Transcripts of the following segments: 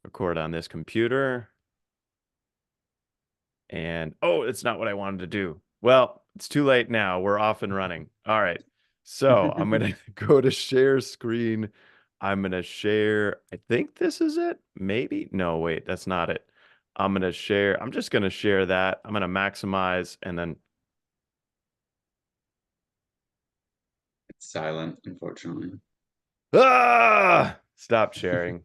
record on this computer. And oh, it's not what I wanted to do. Well, it's too late now. We're off and running. All right. So I'm gonna go to share screen. I'm gonna share. I think this is it. Maybe. No, wait, that's not it. I'm gonna share. I'm just gonna share that. I'm gonna maximize and then It's silent, unfortunately. stop sharing.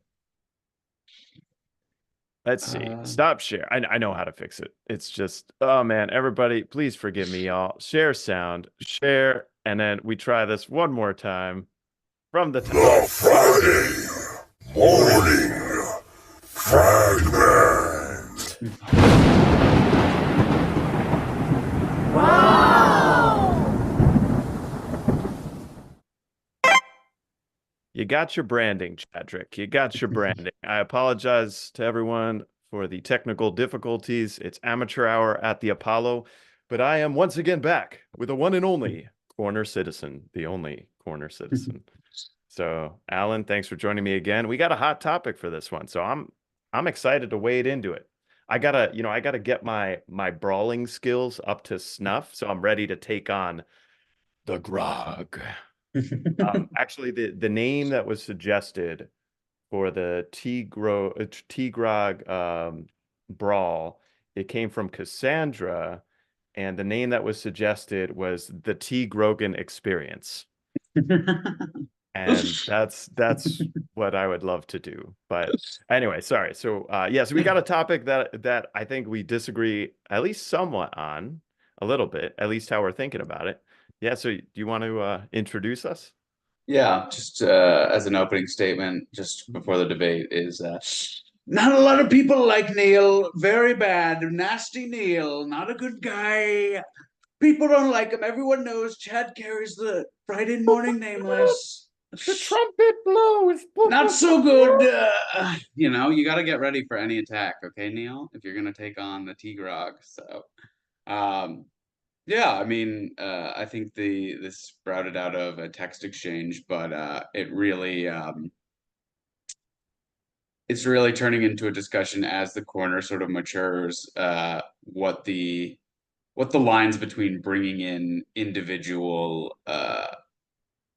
Let's see. Uh, Stop share. I know how to fix it. It's just, oh man, everybody, please forgive me, y'all. Share sound, share, and then we try this one more time from the top. The Friday morning fragment. You got your branding, Chadrick. You got your branding. I apologize to everyone for the technical difficulties. It's amateur hour at the Apollo, but I am once again back with the one and only corner citizen, the only corner citizen. So, Allyn, thanks for joining me again. We got a hot topic for this one, so I'm excited to wade into it. I gotta get my brawling skills up to snuff, so I'm ready to take on the grog. Actually, the name that was suggested for the T-Grog brawl, it came from Cassandra, and the name that was suggested was the T. Grogan Experience. And that's what I would love to do. But anyway, sorry. So yeah, so we got a topic that I think we disagree at least somewhat on, a little bit, at least how we're thinking about it. Yeah, so do you want to introduce us? yeah, just as an opening statement, just before the debate, is not a lot of people like Neal. Very bad, nasty Neal. Not a good guy. People don't like him. Everyone knows Chad carries the Friday morning nameless. The trumpet blows. Not so good. You got to get ready for any attack, okay, Neal? If you're gonna take on the T-Grog. So, um, yeah, I mean, I think the this sprouted out of a text exchange, but it's really turning into a discussion as the corner sort of matures. What the lines between bringing in individual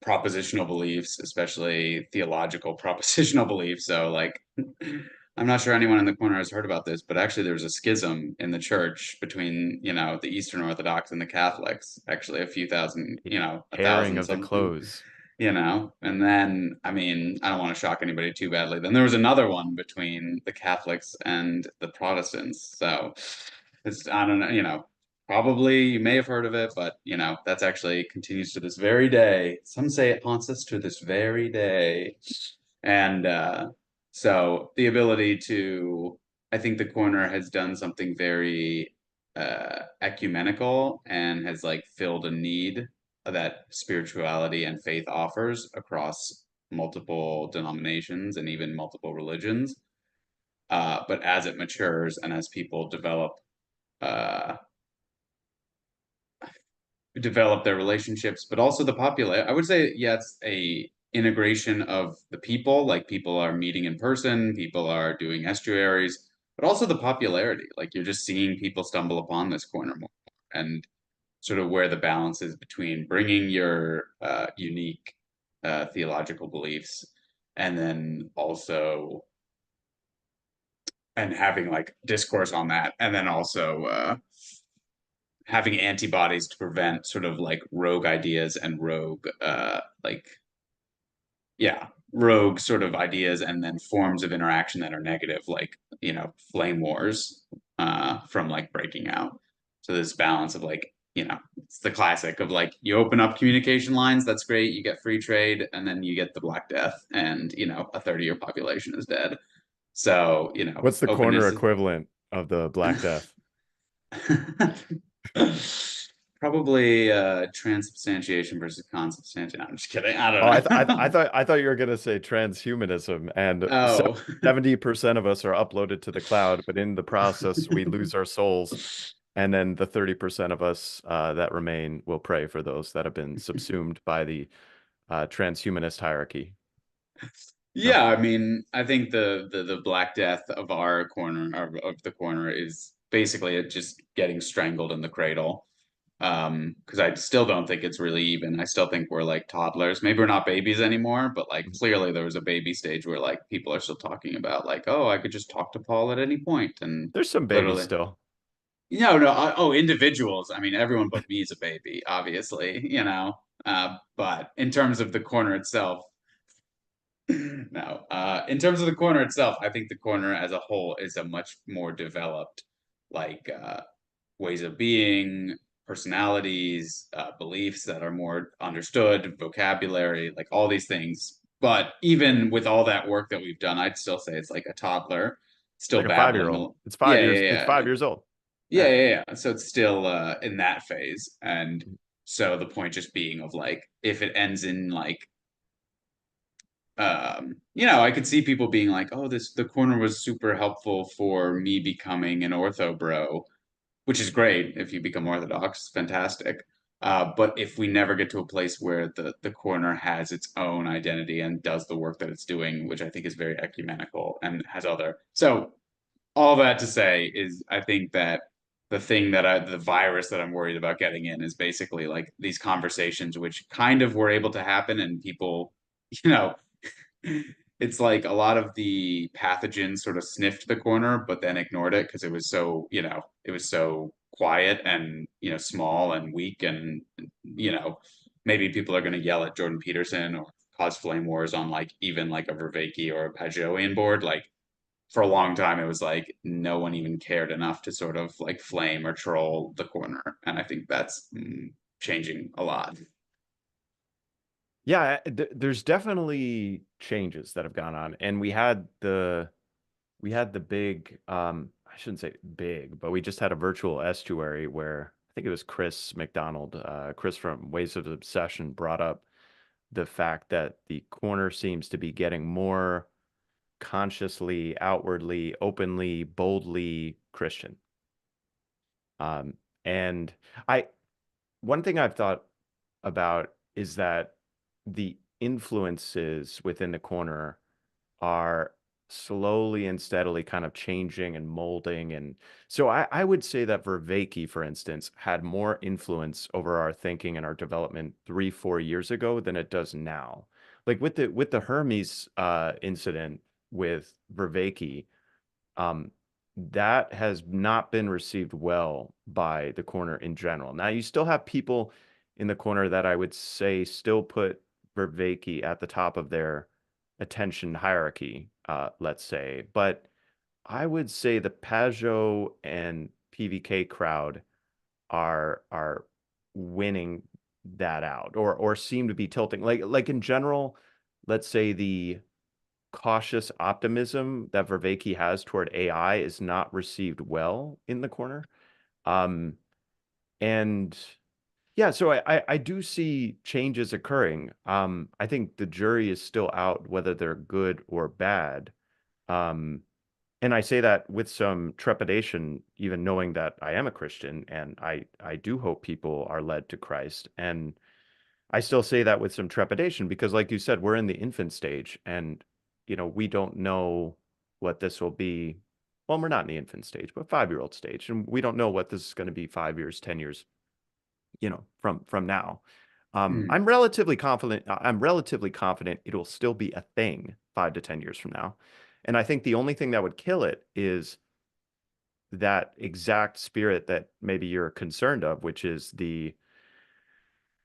propositional beliefs, especially theological propositional beliefs. So, like, I'm not sure anyone in the corner has heard about this, but actually, there was a schism in the church between, the Eastern Orthodox and the Catholics, actually, a few thousand, a Airing thousand of the something. clothes. And then, I mean, I don't want to shock anybody too badly. Then there was another one between the Catholics and the Protestants. So I don't know, probably you may have heard of it, but, that's actually continues to this very day. Some say it haunts us to this very day. And so the ability to, I think the corner has done something very ecumenical and has like filled a need that spirituality and faith offers across multiple denominations and even multiple religions. But as it matures and as people uh, develop their relationships, but also the popular, I would say, yeah, it's a integration of the people. Like people are meeting in person, people are doing estuaries, but also the popularity. Like you're just seeing people stumble upon this corner more and sort of where the balance is between bringing your unique theological beliefs and then also and having like discourse on that and then also having antibodies to prevent sort of like rogue ideas and rogue yeah rogue sort of ideas and then forms of interaction that are negative like flame wars from like breaking out. So this balance of like it's the classic of like you open up communication lines, that's great, you get free trade, and then you get the Black Death and a third of your population is dead. So What's the corner openness. equivalent of the Black Death? Probably transubstantiation versus consubstantiation. No, I'm just kidding. I Oh, don't know. I thought you were gonna say transhumanism, and Oh. 70% of us are uploaded to the cloud, but in the process we lose our souls, and then the 30% of us that remain will pray for those that have been subsumed by the transhumanist hierarchy. No, Yeah, I mean, I think the Black Death of our corner of the corner is basically it just getting strangled in the cradle. Because I still don't think it's really even. I still think we're like toddlers. Maybe we're not babies anymore, but like clearly there was a baby stage where like people are still talking about like, oh, I could just talk to Paul at any point, and there's some babies literally, still. oh, individuals. I mean, everyone but me is a baby, obviously, you know. But in terms of the corner itself, no. In terms of the corner itself, I think the corner as a whole is a much more developed, like ways of being, personalities, beliefs that are more understood, vocabulary, like all these things. But even with all that work that we've done, I'd still say it's like a toddler, It's still like a babbling. 5-year-old. It's Yeah, five yeah, years. It's yeah, 5 years old. yeah, yeah, yeah. So it's still in that phase, and so the point just being of like if it ends in like I could see people being like, "Oh, the corner was super helpful for me becoming an ortho bro," which is great if you become orthodox, fantastic. But if we never get to a place where the corner has its own identity and does the work that it's doing, which I think is very ecumenical and has other, so all that to say is, I think that the virus that I'm worried about getting in is basically like these conversations, which kind of were able to happen, and people, you know it's like a lot of the pathogens sort of sniffed the corner, but then ignored it because it was so, it was so quiet and, small and weak. And, maybe people are going to yell at Jordan Peterson or cause flame wars on like even like a Vervaeke or a Pajovian board. Like for a long time, it was like no one even cared enough to sort of like flame or troll the corner. And I think that's changing a lot. Yeah, there's definitely changes that have gone on, and we had the big I shouldn't say big, but we just had a virtual estuary where I think it was Chris McDonald, Chris from Waves of Obsession brought up the fact that the corner seems to be getting more consciously, outwardly, openly, boldly Christian. Um, and I one thing I've thought about is that the influences within the corner are slowly and steadily kind of changing and molding. And so I would say that Vervaeke, for instance, had more influence over our thinking and our development 3, 4 years ago than it does now. Like with the Hermes incident with Vervaeke, um, that has not been received well by the corner in general. Now, you still have people in the corner that I would say still put Vervaeke at the top of their attention hierarchy, let's say. But I would say the Pajot and PVK crowd are winning that out, or seem to be tilting. Like in general, let's say the cautious optimism that Vervaeke has toward AI is not received well in the corner. Um, and yeah, so I do see changes occurring. I think the jury is still out whether they're good or bad. Um, and I say that with some trepidation, even knowing that I am a Christian and I do hope people are led to Christ. And I still say that with some trepidation because, like you said, we're in the infant stage and, we don't know what this will be. Well, we're not in the infant stage, but 5-year-old stage. And we don't know what this is going to be 5 years, 10 years, from now. Mm. I'm relatively confident it will still be a thing 5 to 10 years from now. And I think the only thing that would kill it is that exact spirit that maybe you're concerned of, which is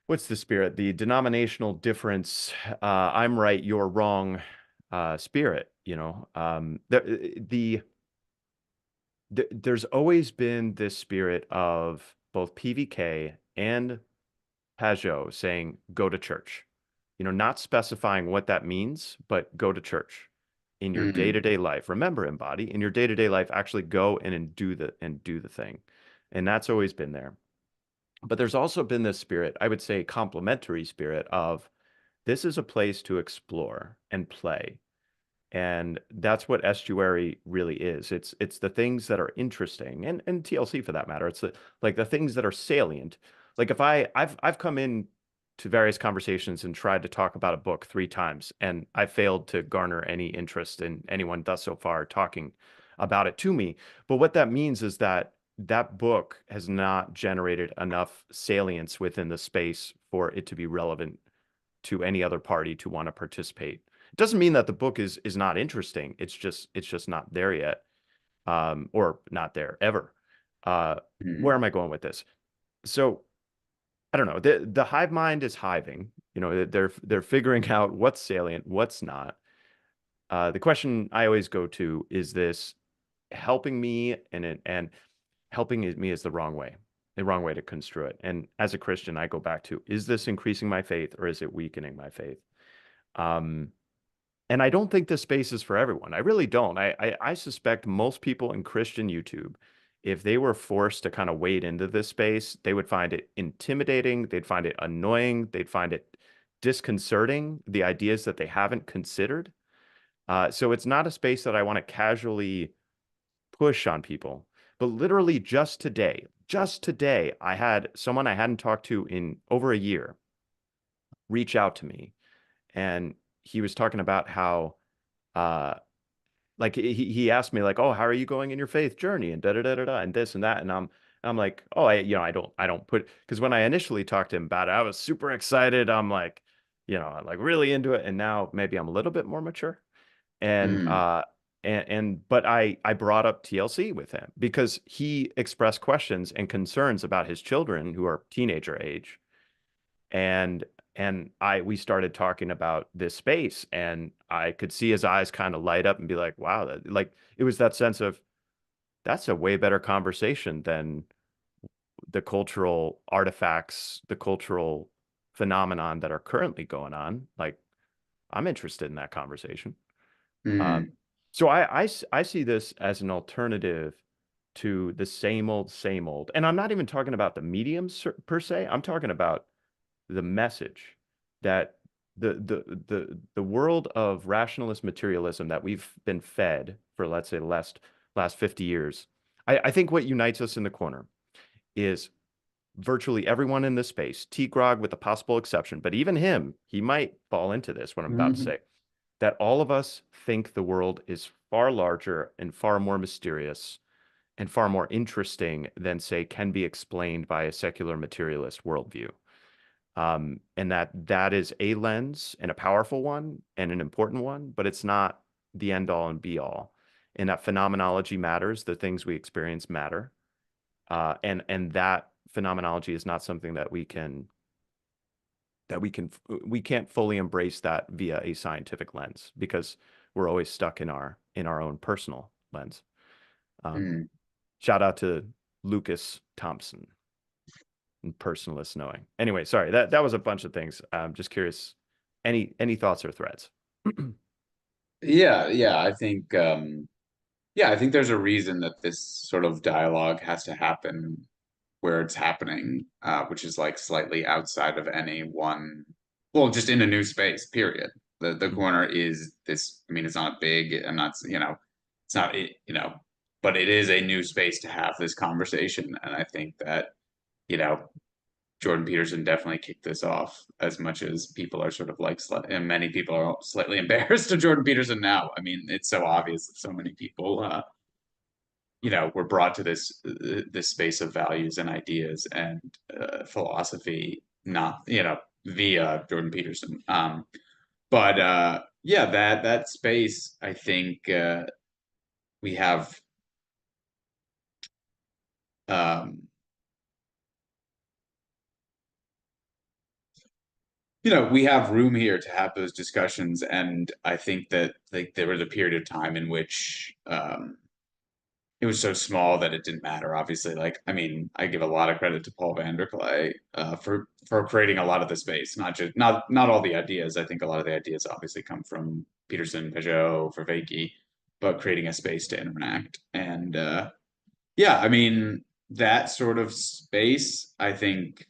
what's the spirit? The denominational difference, I'm right, you're wrong, spirit, there's always been this spirit of both PVK and Pajot saying, go to church, not specifying what that means, but go to church in your Mm. day-to-day life. Remember, embody in your day-to-day life, actually go in and do the thing. And that's always been there. But there's also been this spirit, I would say complementary spirit of this is a place to explore and play. And that's what estuary really is. It's the things that are interesting and TLC for that matter. It's like the things that are salient. Like if I've come in to various conversations and tried to talk about a book 3 times, and I failed to garner any interest in anyone thus so far talking about it to me. But what that means is that that book has not generated enough salience within the space for it to be relevant to any other party to want to participate. It doesn't mean that the book is not interesting. It's just not there yet, or not there ever. Where am I going with this? So I don't know. The hive mind is hiving. You know, they're figuring out what's salient, what's not. The question I always go to is this helping me, and helping me is the wrong way to construe it. And as a Christian, I go back to, is this increasing my faith or is it weakening my faith? Um, and I don't think this space is for everyone. I really don't. I suspect most people in Christian YouTube, if they were forced to kind of wade into this space, they would find it intimidating. They'd find it annoying. They'd find it disconcerting, the ideas that they haven't considered. So it's not a space that I want to casually push on people. But literally just today, I had someone I hadn't talked to in over a year reach out to me, and he was talking about how uh like he asked me like, "Oh, how are you going in your faith journey?" and da da da da da and this and that, and I'm like, "Oh, I don't put," because when I initially talked to him about it, I was super excited. I'm like, I'm like really into it, and now maybe I'm a little bit more mature. And Mm, but I brought up TLC with him because he expressed questions and concerns about his children who are teenager age, and we started talking about this space, and I could see his eyes kind of light up and be like, wow, like it was that sense of, that's a way better conversation than the cultural artifacts, the cultural phenomenon that are currently going on. Like, I'm interested in that conversation. Um, mm, so I see this as an alternative to the same old. And I'm not even talking about the mediums per se. I'm talking about the message that the world of rationalist materialism that we've been fed for, let's say, the last 50 years. I think what unites us in the corner is virtually everyone in this space, T. Grog with a possible exception, but even him, he might fall into this, what I'm about to mhm, say, that all of us think the world is far larger and far more mysterious and far more interesting than, say, can be explained by a secular materialist worldview. And that is a lens, and a powerful one and an important one, but it's not the end all and be all. And that phenomenology matters. The things we experience matter. And that phenomenology is not something we can't fully embrace that via a scientific lens, because we're always stuck in our own personal lens. Um, mm. Shout out to Lucas Thompson and personalist knowing. Anyway, sorry, that was a bunch of things. I'm just curious, any thoughts or threads? Yeah, I think there's a reason that this sort of dialogue has to happen where it's happening, which is like slightly outside of any one, well, just in a new space, period. The corner is this, I mean, it's not big, and not, it's not, but it is a new space to have this conversation. And I think that, you know, Jordan Peterson definitely kicked this off, as much as people are sort of like, and many people are slightly embarrassed of Jordan Peterson now. I mean, it's so obvious that so many people, were brought to this space of values and ideas and philosophy, not, via Jordan Peterson. But yeah, that space, I think we have. Um, we have room here to have those discussions, and I think that, like, there was a period of time in which it was so small that it didn't matter. Obviously, like, I mean, I give a lot of credit to Paul Vanderklay for creating a lot of the space, not all the ideas. I think a lot of the ideas obviously come from Peterson, Peugeot, Vervaeke, but creating a space to interact. And yeah, I mean, that sort of space, I think,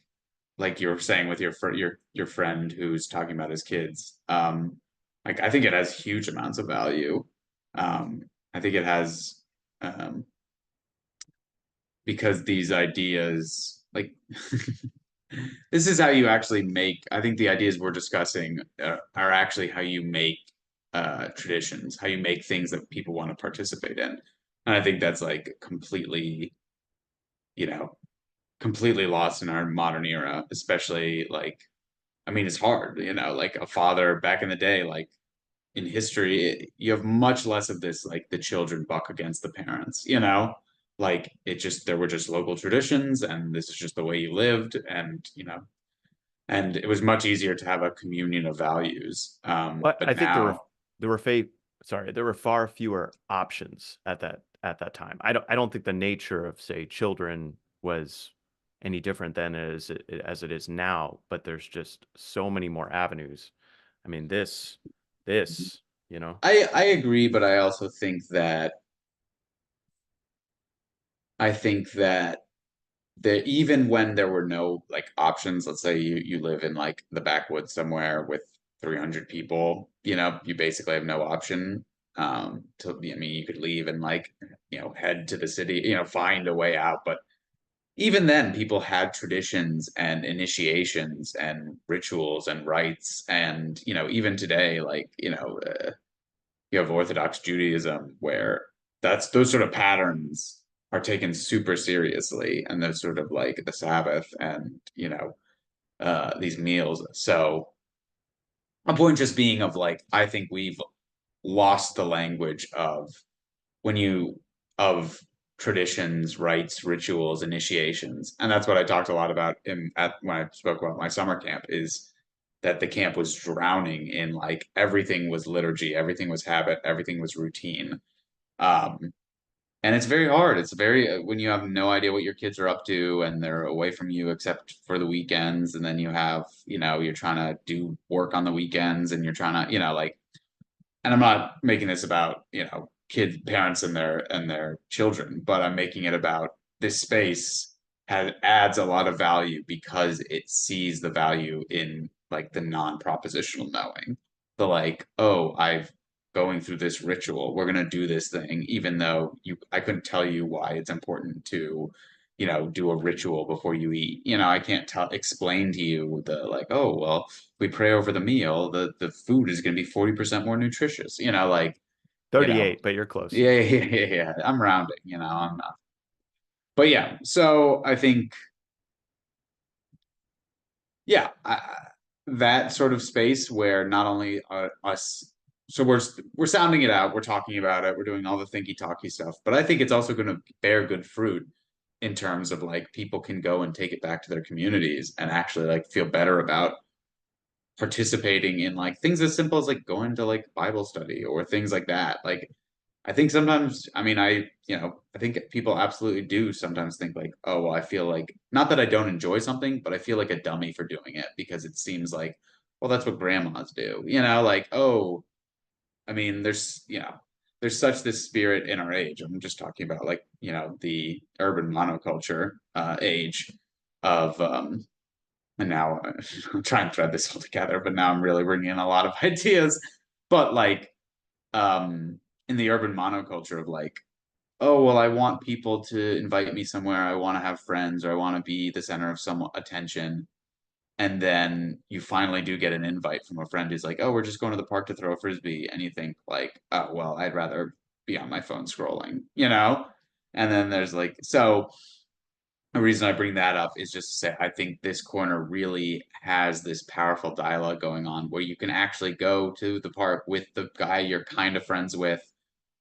like you were saying with your friend who's talking about his kids, like, I think it has huge amounts of value. I think it has, um, because these ideas, like, This is how you actually make, I think the ideas we're discussing are actually how you make traditions, how you make things that people want to participate in. And I think that's like completely, you know, completely lost in our modern era, especially like, I mean, it's hard, like a father back in the day, like in history, you have much less of this, like the children buck against the parents, like it just, there were just local traditions and this is just the way you lived. And it was much easier to have a communion of values. But But I think there were now, there were fa sorry, there were far fewer options at that time. I don't think the nature of, say, children was any different then as it is now, but there's just so many more avenues. I mean, this, you know. I agree, but I also think that I think that there, even when there were no like options, let's say you live in like the backwoods somewhere with 300 people, you basically have no option. To I mean, you could leave and like head to the city, find a way out. But even then, people had traditions and initiations and rituals and rites, and even today, like you have Orthodox Judaism where that's those sort of patterns are taken super seriously, and those sort of like the Sabbath and these meals. So a point just being of like I think we've lost the language of when you of traditions, rites, rituals, initiations, and that's what I talked a lot about at when I spoke about my summer camp is that the camp was drowning in like everything was liturgy, everything was habit, everything was routine. Um, and it's very hard. It's very when you have no idea what your kids are up to and they're away from you except for the weekends, and then you have, you're trying to do work on the weekends and you're trying to, like, and I'm not making this about, kids, parents and their children, but I'm making it about this space adds a lot of value because it sees the value in like the non-propositional knowing. The like, oh, I've going through this ritual. We're gonna do this thing, even though I couldn't tell you why it's important to, do a ritual before you eat. I can't explain to you the like, oh, well, we pray over the meal, the food is going to be 40% more nutritious, like, you know, 38, but you're close. yeah. I'm rounding, I'm not. But yeah, so I think, yeah, that sort of space where not only us, so we're sounding it out, we're talking about it, we're doing all the thinky talky stuff, but I think it's also going to bear good fruit in terms of like people can go and take it back to their communities and actually like feel better about participating in like things as simple as like going to like Bible study or things like that. Like I think sometimes, I mean, I think people absolutely do sometimes think like, oh, well, I feel like not that I don't enjoy something, but I feel like a dummy for doing it because it seems like, well, that's what grandmas do, like, oh, I mean, there's such this spirit in our age. I'm just talking about like, the urban monoculture age of and now I'm trying to thread this all together, but now I'm really bringing in a lot of ideas. But like, in the urban monoculture of like, oh, well, I want people to invite me somewhere, I want to have friends, or I want to be the center of some attention. And then you finally do get an invite from a friend who's like, oh, we're just going to the park to throw a frisbee. And you think like, oh, well, I'd rather be on my phone scrolling, And then there's like, so the reason I bring that up is just to say I think this corner really has this powerful dialogue going on where you can actually go to the park with the guy you're kind of friends with,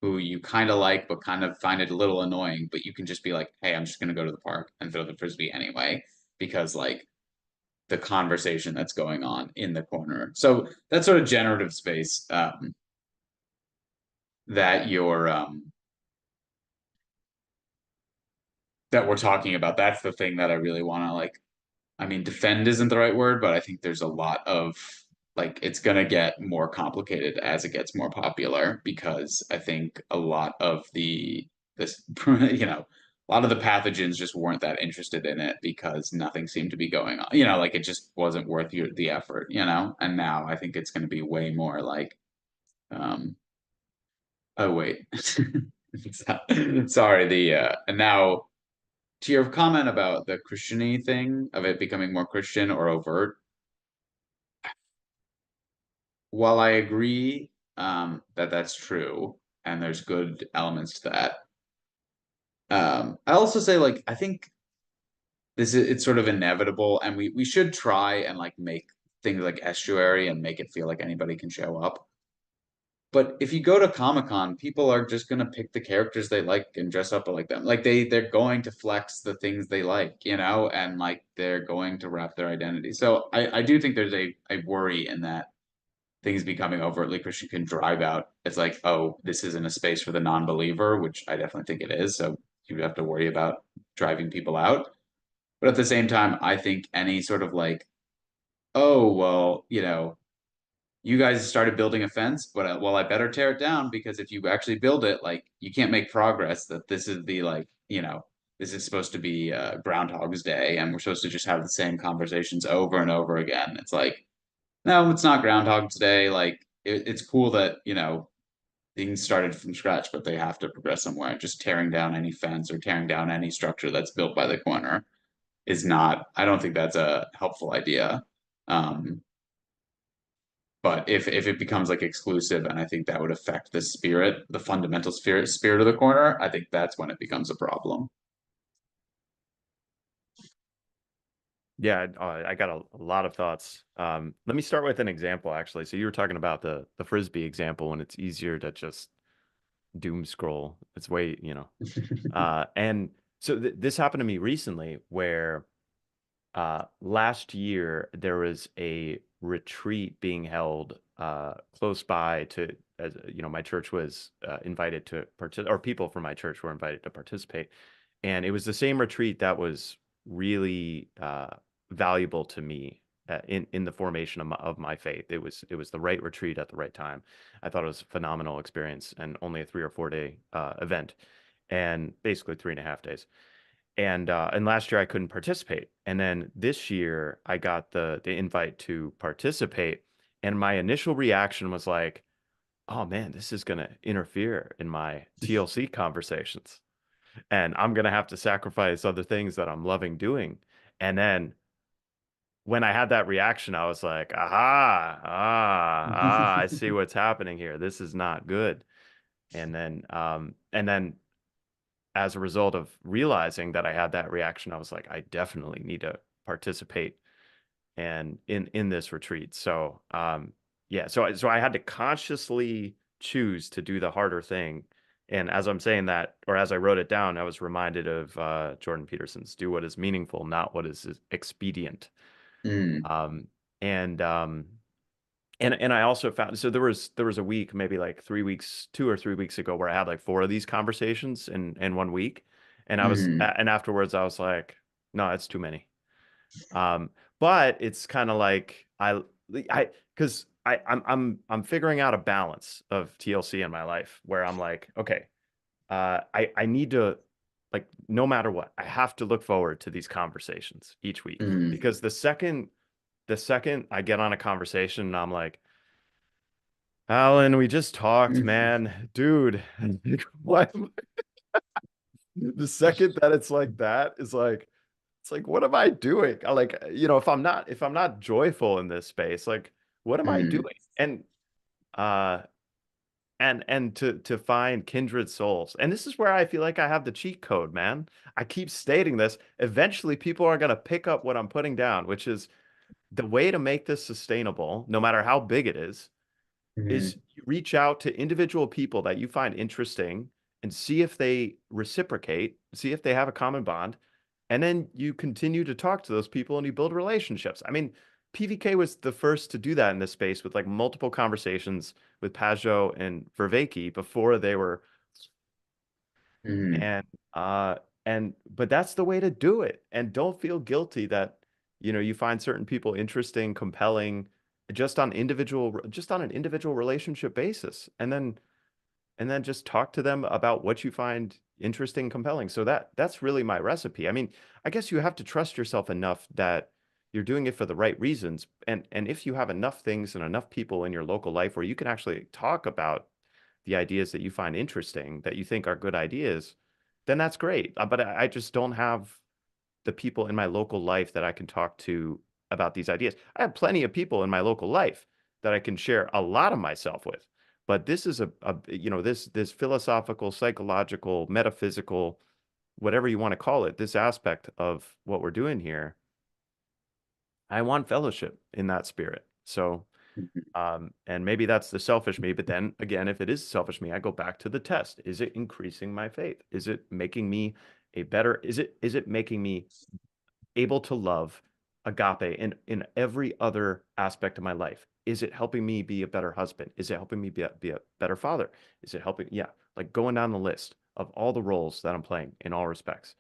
who you kind of like but kind of find it a little annoying, but you can just be like, hey, I'm just gonna go to the park and throw the frisbee anyway, because like the conversation that's going on in the corner. So that sort of generative space that you're that we're talking about, that's the thing that I really want to like, I mean, defend isn't the right word, but I think there's a lot of like it's gonna get more complicated as it gets more popular because I think a lot of this a lot of the pathogens just weren't that interested in it because nothing seemed to be going on. Like it just wasn't worth the effort, And now I think it's gonna be way more like oh wait. Sorry, the and now to your comment about the Christian-y thing of it becoming more Christian or overt, while I agree that that's true and there's good elements to that, I also say like I think it's sort of inevitable, and we should try and like make things like estuary and make it feel like anybody can show up. But if you go to Comic-Con, people are just gonna pick the characters they like and dress up like them. Like they're going to flex the things they like, you know, and like they're going to wrap their identity. So I do think there's a worry in that things becoming overtly Christian can drive out. It's like, oh, this isn't a space for the non-believer, which I definitely think it is. So you have to worry about driving people out. But at the same time, I think any sort of like, oh, well, you know, you guys started building a fence, but well, I better tear it down because if you actually build it, like you can't make progress. That this is the like, you know, this is supposed to be Groundhog's Day, and we're supposed to just have the same conversations over and over again. It's like, no, it's not Groundhog's Day. Like it's cool that you know things started from scratch, but they have to progress somewhere. Just tearing down any fence or tearing down any structure that's built by the corner is not. I don't think that's a helpful idea. Um, but if it becomes like exclusive, and I think that would affect the spirit, the fundamental spirit of the corner, I think that's when it becomes a problem. Yeah, I got a lot of thoughts. Let me start with an example, actually. So you were talking about the frisbee example, and it's easier to just doom scroll. It's way, and so this happened to me recently, where last year there was a retreat being held close by to, as you know, my church was invited to participate, or people from my church were invited to participate, and it was the same retreat that was really valuable to me in the formation of my faith. It was the right retreat at the right time. I thought it was a phenomenal experience, and only a 3 or 4 day event, and basically 3.5 days. And last year I couldn't participate, and then this year I got the invite to participate, and my initial reaction was like, "Oh man, this is gonna interfere in my TLC conversations, and I'm gonna have to sacrifice other things that I'm loving doing." And then when I had that reaction, I was like, "Aha, I see what's happening here. This is not good." And then as a result of realizing that I had that reaction, I was like, I definitely need to participate and in this retreat. So yeah, so I had to consciously choose to do the harder thing. And as I'm saying that, or as I wrote it down, I was reminded of Jordan Peterson's "Do what is meaningful, not what is expedient." Mm, Um, and and I also found, so there was a week, maybe like 3 weeks, 2 or 3 weeks ago, where I had like four of these conversations in one week, and mm, and afterwards I was like, no, it's too many. Um, but it's kind of like because I'm figuring out a balance of TLC in my life where I'm like, okay, I need to, like, no matter what, I have to look forward to these conversations each week, mm. because the second I get on a conversation and I'm like, Alan, we just talked, man. Dude, what? The second that it's like that is like, it's like, what am I doing? Like, if I'm not joyful in this space, like, what am I Mm, doing? Uh, and to find kindred souls. And this is where I feel like I have the cheat code, man. I keep stating this. Eventually, people are gonna pick up what I'm putting down, which is the way to make this sustainable, no matter how big it is mm, you reach out to individual people that you find interesting and see if they reciprocate, see if they have a common bond, and then you continue to talk to those people and you build relationships. I mean, PVK was the first to do that in this space with like multiple conversations with Pajot and Vervaeke before they were, mm, and uh but that's the way to do it. And don't feel guilty that you find certain people interesting, compelling, just on an individual relationship basis. And then just talk to them about what you find interesting, compelling. So that's really my recipe. I mean, I guess you have to trust yourself enough that you're doing it for the right reasons. And if you have enough things and enough people in your local life where you can actually talk about the ideas that you find interesting, that you think are good ideas, then that's great. But I just don't have the people in my local life that I can talk to about these ideas. I have plenty of people in my local life that I can share a lot of myself with. But this is this philosophical, psychological, metaphysical, whatever you want to call it, this aspect of what we're doing here. I want fellowship in that spirit. So, Mhm. and maybe that's the selfish me, but then again, if it is selfish me, I go back to the test. Is it increasing my faith? Is it making me is it making me able to love agape in every other aspect of my life? Is it helping me be a better husband? Is it helping me be a better father? Is it helping? Yeah, like going down the list of all the roles that I'm playing in all respects.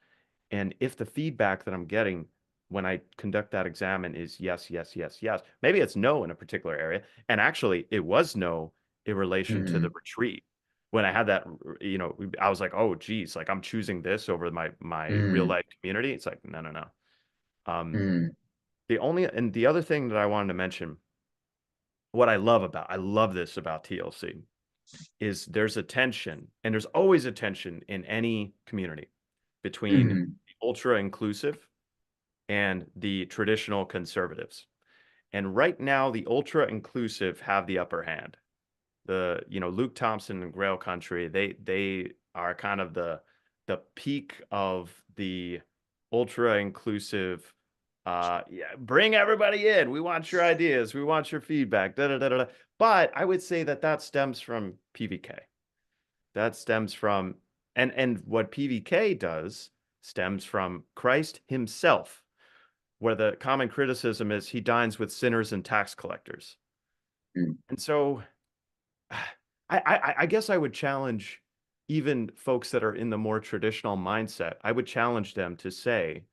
And if the feedback that I'm getting when I conduct that examen is yes, yes, yes, yes, maybe it's no in a particular area. And actually, it was no in relation to the Mhm. retreat. When I had that, I was like, oh, geez, like I'm choosing this over my real Mhm. life community. It's like, no, no, no. Um, Mhm. the other thing that I wanted to mention, I love this about TLC, is there's a tension, and there's always a tension in any community between Mhm. the ultra inclusive and the traditional conservatives. And right now, the ultra inclusive have the upper hand. Luke Thompson and Grail Country, they are kind of the peak of the ultra inclusive. Yeah, bring everybody in. We want your ideas. We want your feedback. Da, da, da, da, da. But I would say that stems from PVK. That stems from and what PVK does stems from Christ himself, where the common criticism is he dines with sinners and tax collectors. Mhm. And so I guess I would challenge even folks that are in the more traditional mindset. I would challenge them to say,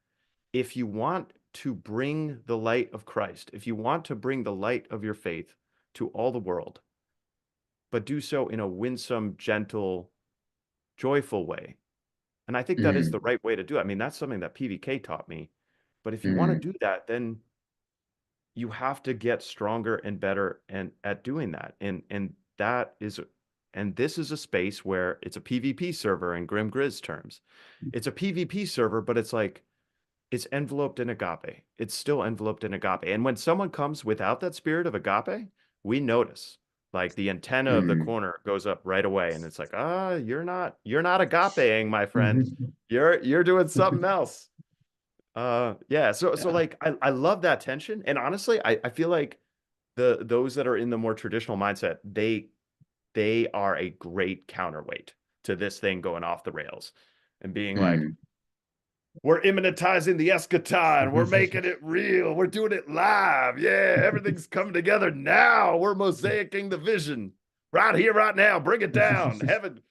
if you want to bring the light of Christ, if you want to bring the light of your faith to all the world, but do so in a winsome, gentle, joyful way. And I think that is the Mhm. right way to do it. I mean, that's something that PVK taught me. But if you want to Mhm. do that, then you have to get stronger and better and at doing that. And this is a space where it's a PvP server in Grim Grizz terms. It's a PvP server, but it's like it's enveloped in agape. It's still enveloped in agape. And when someone comes without that spirit of agape, we notice. Like the antenna of the Mhm. corner goes up right away, and it's like, you're not agapeing, my friend. Mhm. You're doing something else. Yeah, so Yeah. like I love that tension. And honestly, I feel like those that are in the more traditional mindset, they are a great counterweight to this thing going off the rails and being like, Mhm. we're immanentizing the eschaton, we're making it real, we're doing it live. Yeah, everything's coming together now. We're mosaicing the vision right here, right now. Bring it down. Heaven.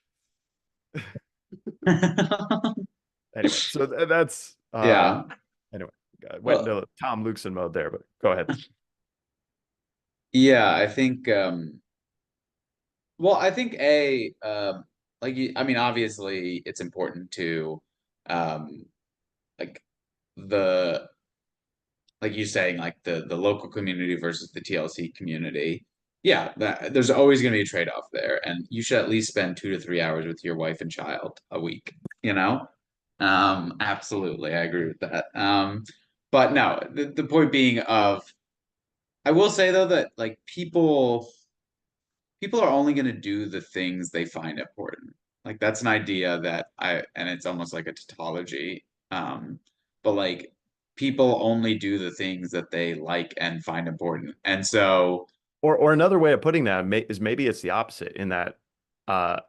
Anyway, so that's Yeah. anyway, I went Well, into Tom Lukeson mode there, but go ahead. yeah, I think well, I think I mean, obviously it's important to um like the like you saying like the local community versus the TLC community. Yeah, there's always going to be a trade-off there, and you should at least spend 2 to 3 hours with your wife and child a week, you know? Absolutely, I agree with that. But no, the point being of I will say though that like people are only going to do the things they find important. Like that's an idea that and it's almost like a tautology. But like people only do the things that they like and find important. And so, Or another way of putting that is maybe it's the opposite in that, uh,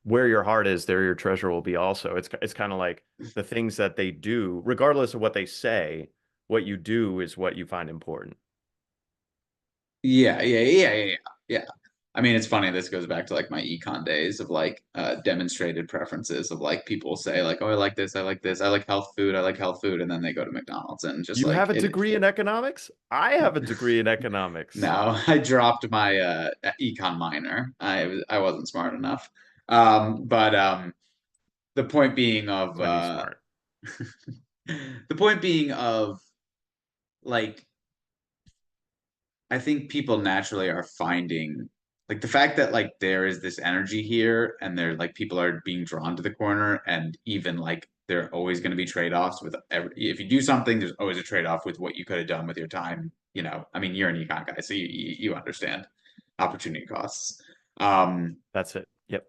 where your heart is, there your treasure will be also. It's kind of like the things that they do, regardless of what they say, what you do is what you find important. yeah. I mean, it's funny. This goes back to like my econ days of like demonstrated preferences of like people say like, oh, I like this, I like this, I like health food, I like health food, and then they go to McDonald's and just You like have a it. degree in economics? I have a degree in economics. No, I dropped my econ minor. I wasn't smart enough. But the point being of Plenty smart. the point being of like I think people naturally are finding like the fact that like there is this energy here and there like people are being drawn to the corner, and even like there are always going to be trade-offs with if you do something, there's always a trade-off with what you could have done with your time. I mean, you're an econ guy, so you understand opportunity costs. That's it. Yep.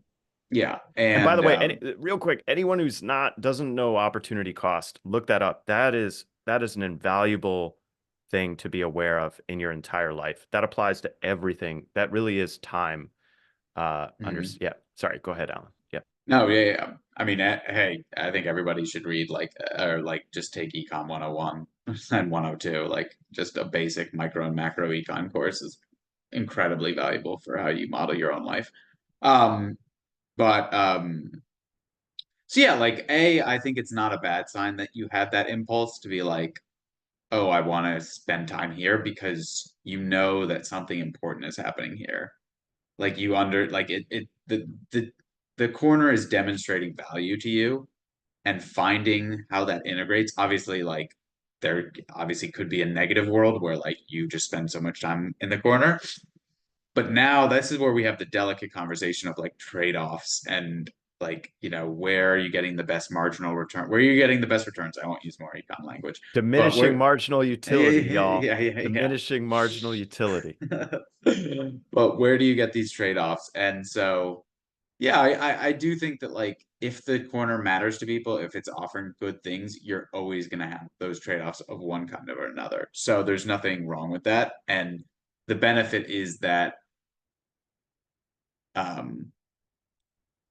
Yeah, And by the and way, real quick, anyone who's doesn't know opportunity cost, look that up. That is an invaluable thing to be aware of in your entire life. That applies to everything. That really is time. Yeah. Sorry. Go ahead, Alan. Yeah. No, yeah. I mean, hey, I think everybody should read like or like just take Econ 101 and 102, like just a basic micro and macro econ course is incredibly valuable for how you model your own life. Um, but so yeah, like I think it's not a bad sign that you had that impulse to be like, oh, I want to spend time here because you know that something important is happening here. Like you under like it the corner is demonstrating value to you, and finding how that integrates. Obviously, like there obviously could be a negative world where like you just spend so much time in the corner. But now this is where we have the delicate conversation of like trade-offs and like, where are you getting the best marginal return? Where are you getting the best returns? I won't use more econ language, but Diminishing where marginal utility, y'all. yeah. Diminishing marginal utility. But where do you get these trade-offs? And so yeah, I do think that like if the corner matters to people, if it's offering good things, you're always gonna have those trade-offs of one kind or another. So there's nothing wrong with that. And the benefit is that um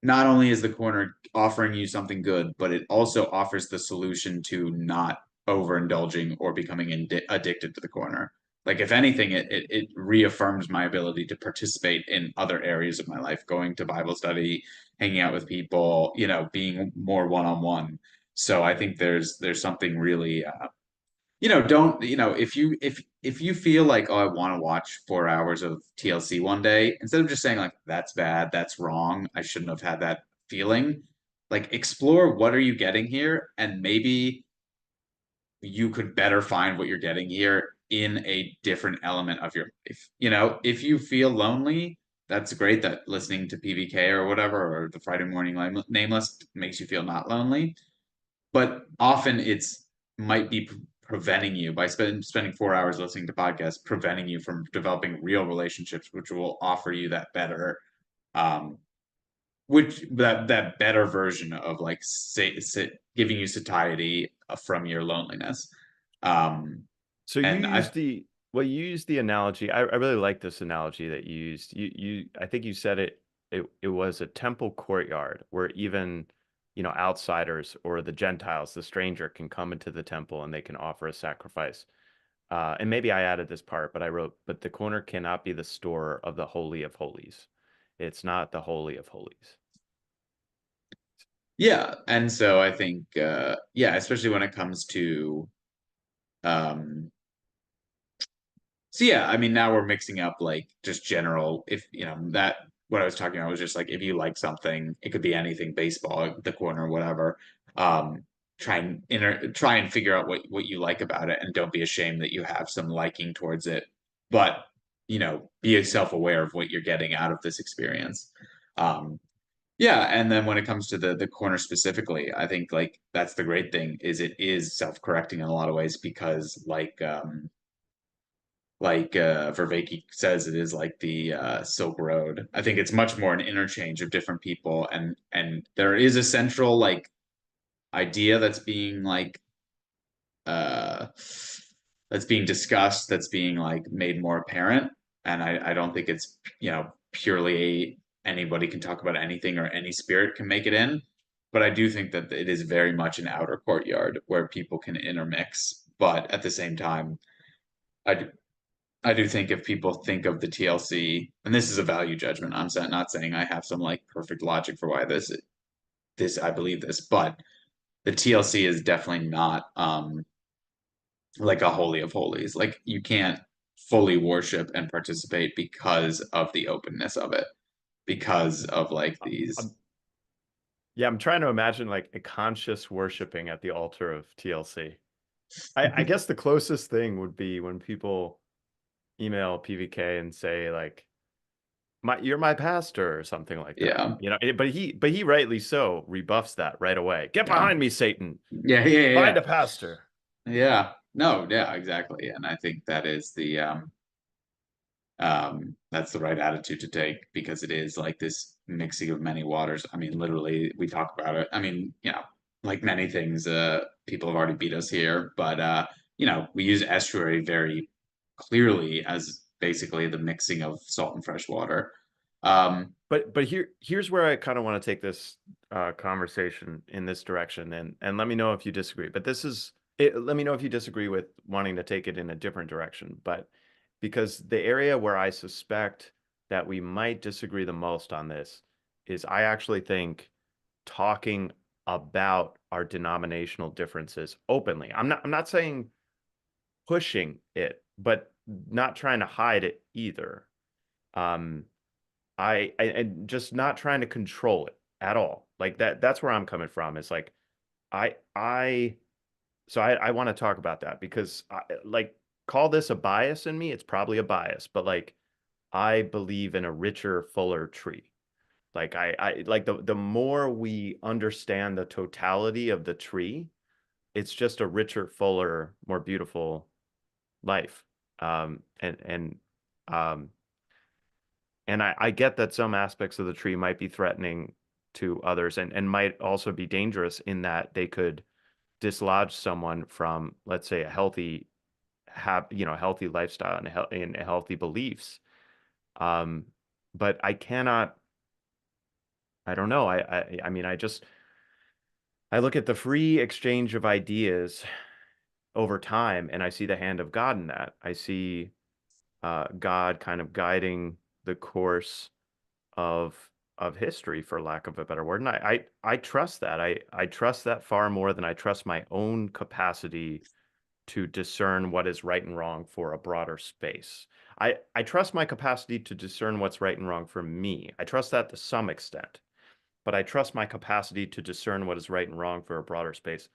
not only is the corner offering you something good, but it also offers the solution to not overindulging or becoming addicted to the corner. Like if anything, it reaffirms my ability to participate in other areas of my life, going to Bible study, hanging out with people, being more one on one. So I think there's something really don't if you feel like, oh, I want to watch 4 hours of TLC one day, instead of just saying like that's bad, that's wrong, I shouldn't have had that feeling, like explore what are you getting here, and maybe you could better find what you're getting here in a different element of your life. If you feel lonely, that's great that listening to PBK or whatever, or the Friday morning nameless makes you feel not lonely, but often it's might be preventing you by spending 4 hours listening to podcasts, preventing you from developing real relationships, which will offer you that better, um, which that better version of like giving you satiety from your loneliness. So And you used the analogy. I really like this analogy that you used. I think you said it was a temple courtyard where even, outsiders or the Gentiles, the stranger, can come into the temple and they can offer a sacrifice. And maybe I added this part, but I wrote, but the corner cannot be the store of the Holy of Holies. It's not the Holy of Holies. yeah, and so I think yeah, especially when it comes to um so yeah, I mean now we're mixing up like just general, if that what I was talking about was just like if you like something, it could be anything, baseball, the corner, whatever. Um try and figure out what you like about it, and don't be ashamed that you have some liking towards it. But be self-aware of what you're getting out of this experience. Um yeah, and then when it comes to the corner specifically, I think like that's the great thing is it is self-correcting in a lot of ways, because Vervaeke says, it is like the Silk Road. I think it's much more an interchange of different people, and there is a central like idea that's being like uh that's being discussed, that's being like made more apparent. And I don't think it's purely anybody can talk about anything or any spirit can make it in. But I do think that it is very much an outer courtyard where people can intermix. But at the same time, I I do think if people think of the TLC, and this is a value judgment, I'm not saying I have some like perfect logic for why this I believe this, but the TLC is definitely not like a holy of holies. Like you can't fully worship and participate because of the openness of it, because of like these. Yeah, I'm trying to imagine like a conscious worshiping at the altar of TLC. I guess the closest thing would be when people email PVK and say like, you're my pastor or something like that. Yeah, But he rightly so rebuffs that right away. Get yeah, behind me, Satan. yeah, yeah, Find yeah, a pastor. yeah. No, yeah, exactly. And I think that is the that's the right attitude to take, because it is like this mixing of many waters. I mean, literally, we talk about it. I mean, like many things, people have already beat us here, but we use estuary very clearly as basically the mixing of salt and fresh water. Um, But here's where I kind of want to take this conversation in this direction, and let me know if you disagree. But this is it, let me know if you disagree with wanting to take it in a different direction. But because the area where I suspect that we might disagree the most on this is I actually think talking about our denominational differences openly. I'm not saying pushing it, but not trying to hide it either. Um, I just not trying to control it at all. Like that's where I'm coming from. It's like I so I want to talk about that because like call this a bias in me. It's probably a bias, but like I believe in a richer, fuller tree. Like I like the more we understand the totality of the tree, it's just a richer, fuller, more beautiful life. And um And I get that some aspects of the tree might be threatening to others and might also be dangerous in that they could dislodge someone from, let's say, a healthy lifestyle and healthy beliefs. Um, but I don't know. I mean, I look at the free exchange of ideas over time and I see the hand of God in that. I see God kind of guiding the course of history, for lack of a better word. And I trust that. I trust that far more than I trust my own capacity to discern what is right and wrong for a broader space. I trust my capacity to discern what's right and wrong for me. I trust that to some extent, but I trust my capacity to discern what is right and wrong for a broader space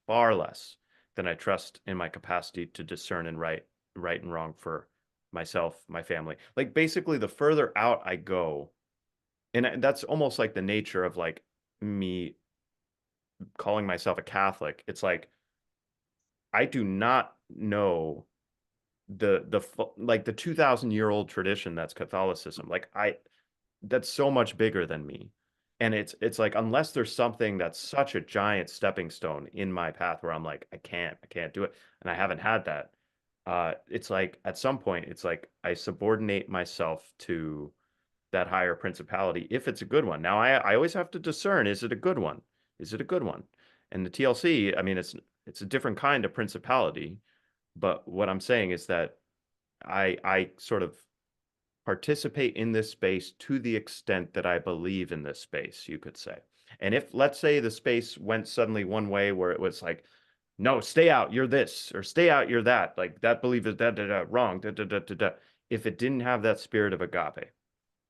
far less than I trust in my capacity to discern and right and wrong for myself, my family. Like basically the further out I go, and that's almost like the nature of like me calling myself a Catholic. It's like I do not know like the 2,000-year-old tradition that's Catholicism. Like I that's so much bigger than me. And it's like unless there's something that's such a giant stepping stone in my path where I'm like I can't do it, and I haven't had that. It's like at some point it's like I subordinate myself to that higher principality if it's a good one. Now I always have to discern, is it a good one? Is it a good one? And the TLC, I mean, it's a different kind of principality, but what I'm saying is that I sort of participate in this space to the extent that I believe in this space, you could say. And if let's say the space went suddenly one way where it was like, no, stay out, you're this, or stay out, you're that, like that belief is wrong, If it didn't have that spirit of agape,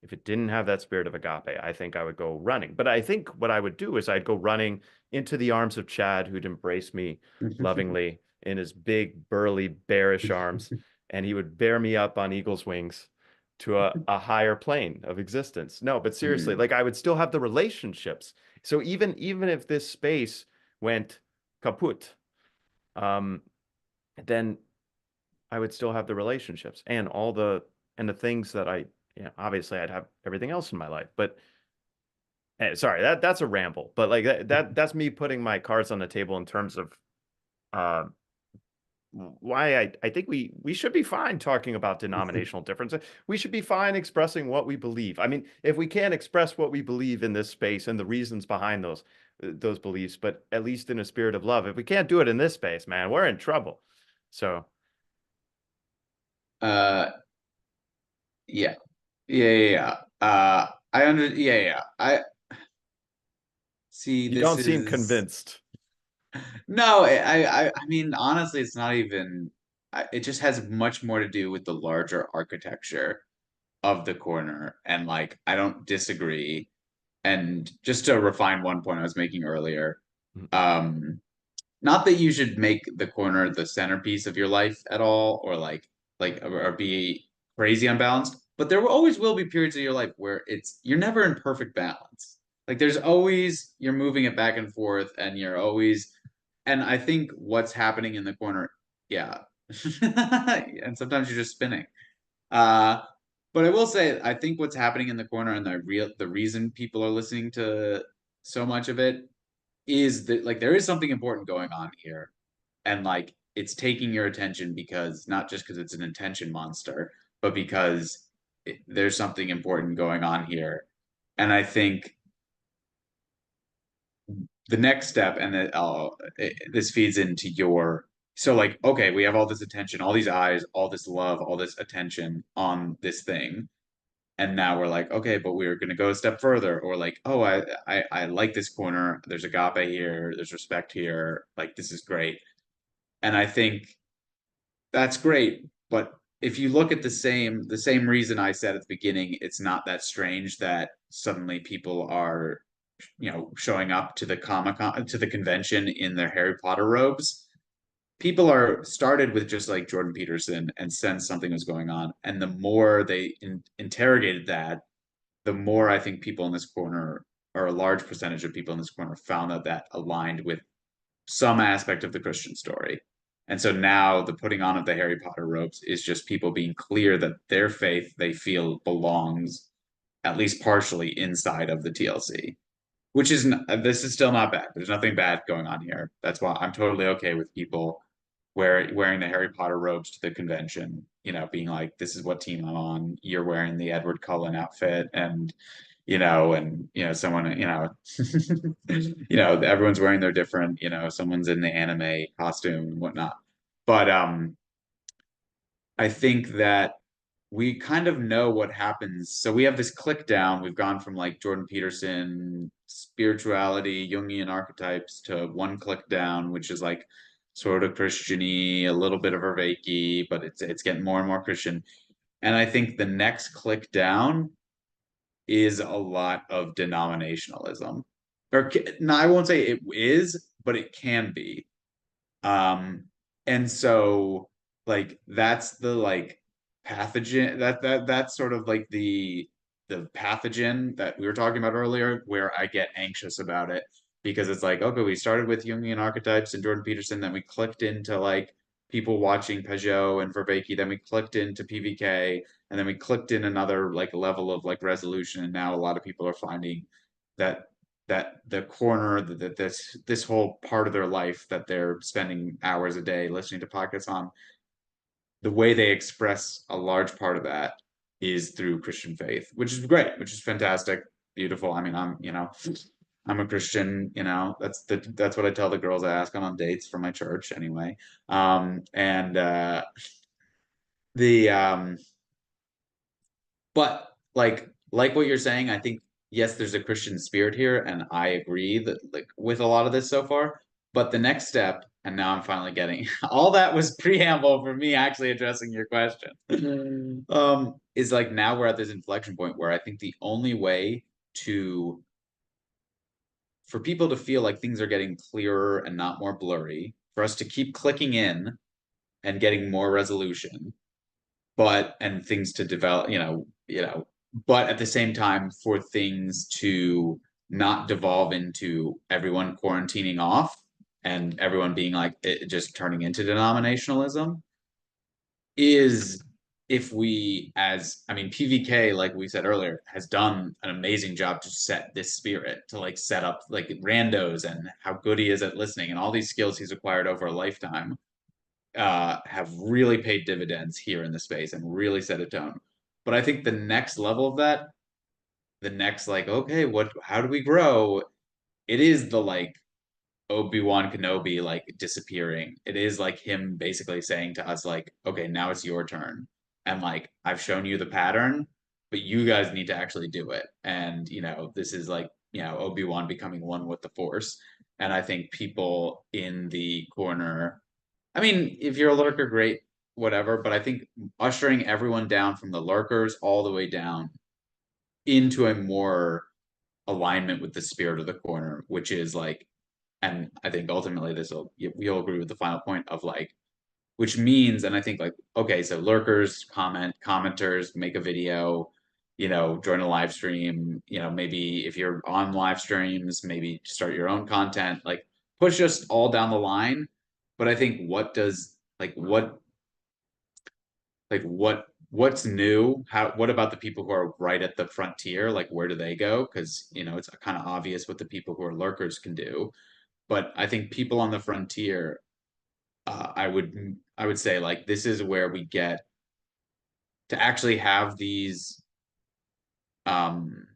if it didn't have that spirit of agape, I think I would go running. But I think what I would do is I'd go running into the arms of Chad, who'd embrace me lovingly in his big, burly, bearish arms, and he would bear me up on eagle's wings to a higher plane of existence. No, but seriously, hmm. like I would still have the relationships. So even if this space went kaput, um, then I would still have the relationships and the things that obviously I'd have everything else in my life. But sorry, that's a ramble. But like that's me putting my cards on the table in terms of uh why I think we should be fine talking about denominational differences. We should be fine expressing what we believe. I mean, if we can't express what we believe in this space and the reasons behind those beliefs, but at least in a spirit of love, if we can't do it in this space, man, we're in trouble. So uh, yeah, yeah, yeah, yeah. Yeah, yeah. I see. you This don't seem is convinced. no. I mean, honestly, it's not even. It just has much more to do with the larger architecture of the corner, and like, I don't disagree. And just to refine one point I was making earlier, Mhm. um, not that you should make the corner the centerpiece of your life at all, or like or be crazy unbalanced. but there will always will be periods of your life where you're never in perfect balance. Like there's always you're moving it back and forth, and you're always, and I think what's happening in the corner, yeah, and sometimes you're just spinning. Uh, but I will say, I think what's happening in the corner and the reason people are listening to so much of it is that like there is something important going on here, and like it's taking your attention because not just because it's an attention monster, but because there's something important going on here. And I think the next step, and this feeds into your, so like, okay, we have all this attention, all these eyes, all this love, all this attention on this thing. And now we're like, okay, but we're going to go a step further, or like, oh, I like this corner. There's agape here. There's respect here. Like, this is great. And I think that's great. But if you look at the same reason I said at the beginning, it's not that strange that suddenly people are, showing up to the Comic-Con, to the convention in their Harry Potter robes. People are started with just like Jordan Peterson and sensed something was going on. And the more they interrogated that, the more I think people in this corner, or a large percentage of people in this corner, found that aligned with some aspect of the Christian story. And so now the putting on of the Harry Potter robes is just people being clear that their faith they feel belongs at least partially inside of the TLC, which is this is still not bad. There's nothing bad going on here. That's why I'm totally okay with people wearing the Harry Potter robes to the convention, being like, this is what team I'm on. You're wearing the Edward Cullen outfit, and someone, everyone's wearing their different, someone's in the anime costume and whatnot. But I think that we kind of know what happens. So we have this click down. We've gone from like Jordan Peterson, spirituality, Jungian archetypes to one click down, which is like sort of Christian-y, a little bit of Vervaeke, but it's getting more and more Christian. And I think the next click down is a lot of denominationalism. Or no, I won't say it is, but it can be. And so like that's the like pathogen that's sort of like the pathogen that we were talking about earlier, where I get anxious about it, because it's like, okay, we started with Jungian archetypes and Jordan Peterson, then we clicked into like people watching Peugeot and Vervaeke, then we clicked into PVK, and then we clicked in another like level of like resolution, and now a lot of people are finding that the corner that this whole part of their life that they're spending hours a day listening to podcasts on, the way they express a large part of that is through Christian faith, which is great, which is fantastic, beautiful. I mean, I'm a Christian, that's what I tell the girls I ask on dates from my church anyway. And the but like what you're saying, I think yes, there's a Christian spirit here, and I agree that like with a lot of this so far. But the next step, and now I'm finally getting all that was preamble for me actually addressing your question. Is like now we're at this inflection point where I think the only way to for people to feel like things are getting clearer and not more blurry, for us to keep clicking in and getting more resolution, and things to develop, but at the same time for things to not devolve into everyone quarantining off and everyone being like it just turning into denominationalism, is if we, as I mean, PVK, like we said earlier, has done an amazing job to set this spirit, to like set up like randos and how good he is at listening and all these skills he's acquired over a lifetime, have really paid dividends here in the space and really set a tone. But I think the next level of that, the next like, okay, how do we grow? It is the like Obi-Wan Kenobi like disappearing. It is like him basically saying to us, like, okay, now it's your turn. And like I've shown you the pattern, but you guys need to actually do it. And this is like, Obi-Wan becoming one with the Force. And I think people in the corner, I mean, if you're a lurker, great, whatever. But I think ushering everyone down from the lurkers all the way down into a more alignment with the spirit of the corner, which is like, and I think ultimately you'll agree with the final point of like, which means, and I think like, okay, so lurkers, commenters, make a video, join a live stream, maybe if you're on live streams, maybe start your own content, like push us all down the line. But I think what's new? What about the people who are right at the frontier? Like, where do they go? Because, it's kind of obvious what the people who are lurkers can do. But I think people on the frontier, I would say like this is where we get to actually have these um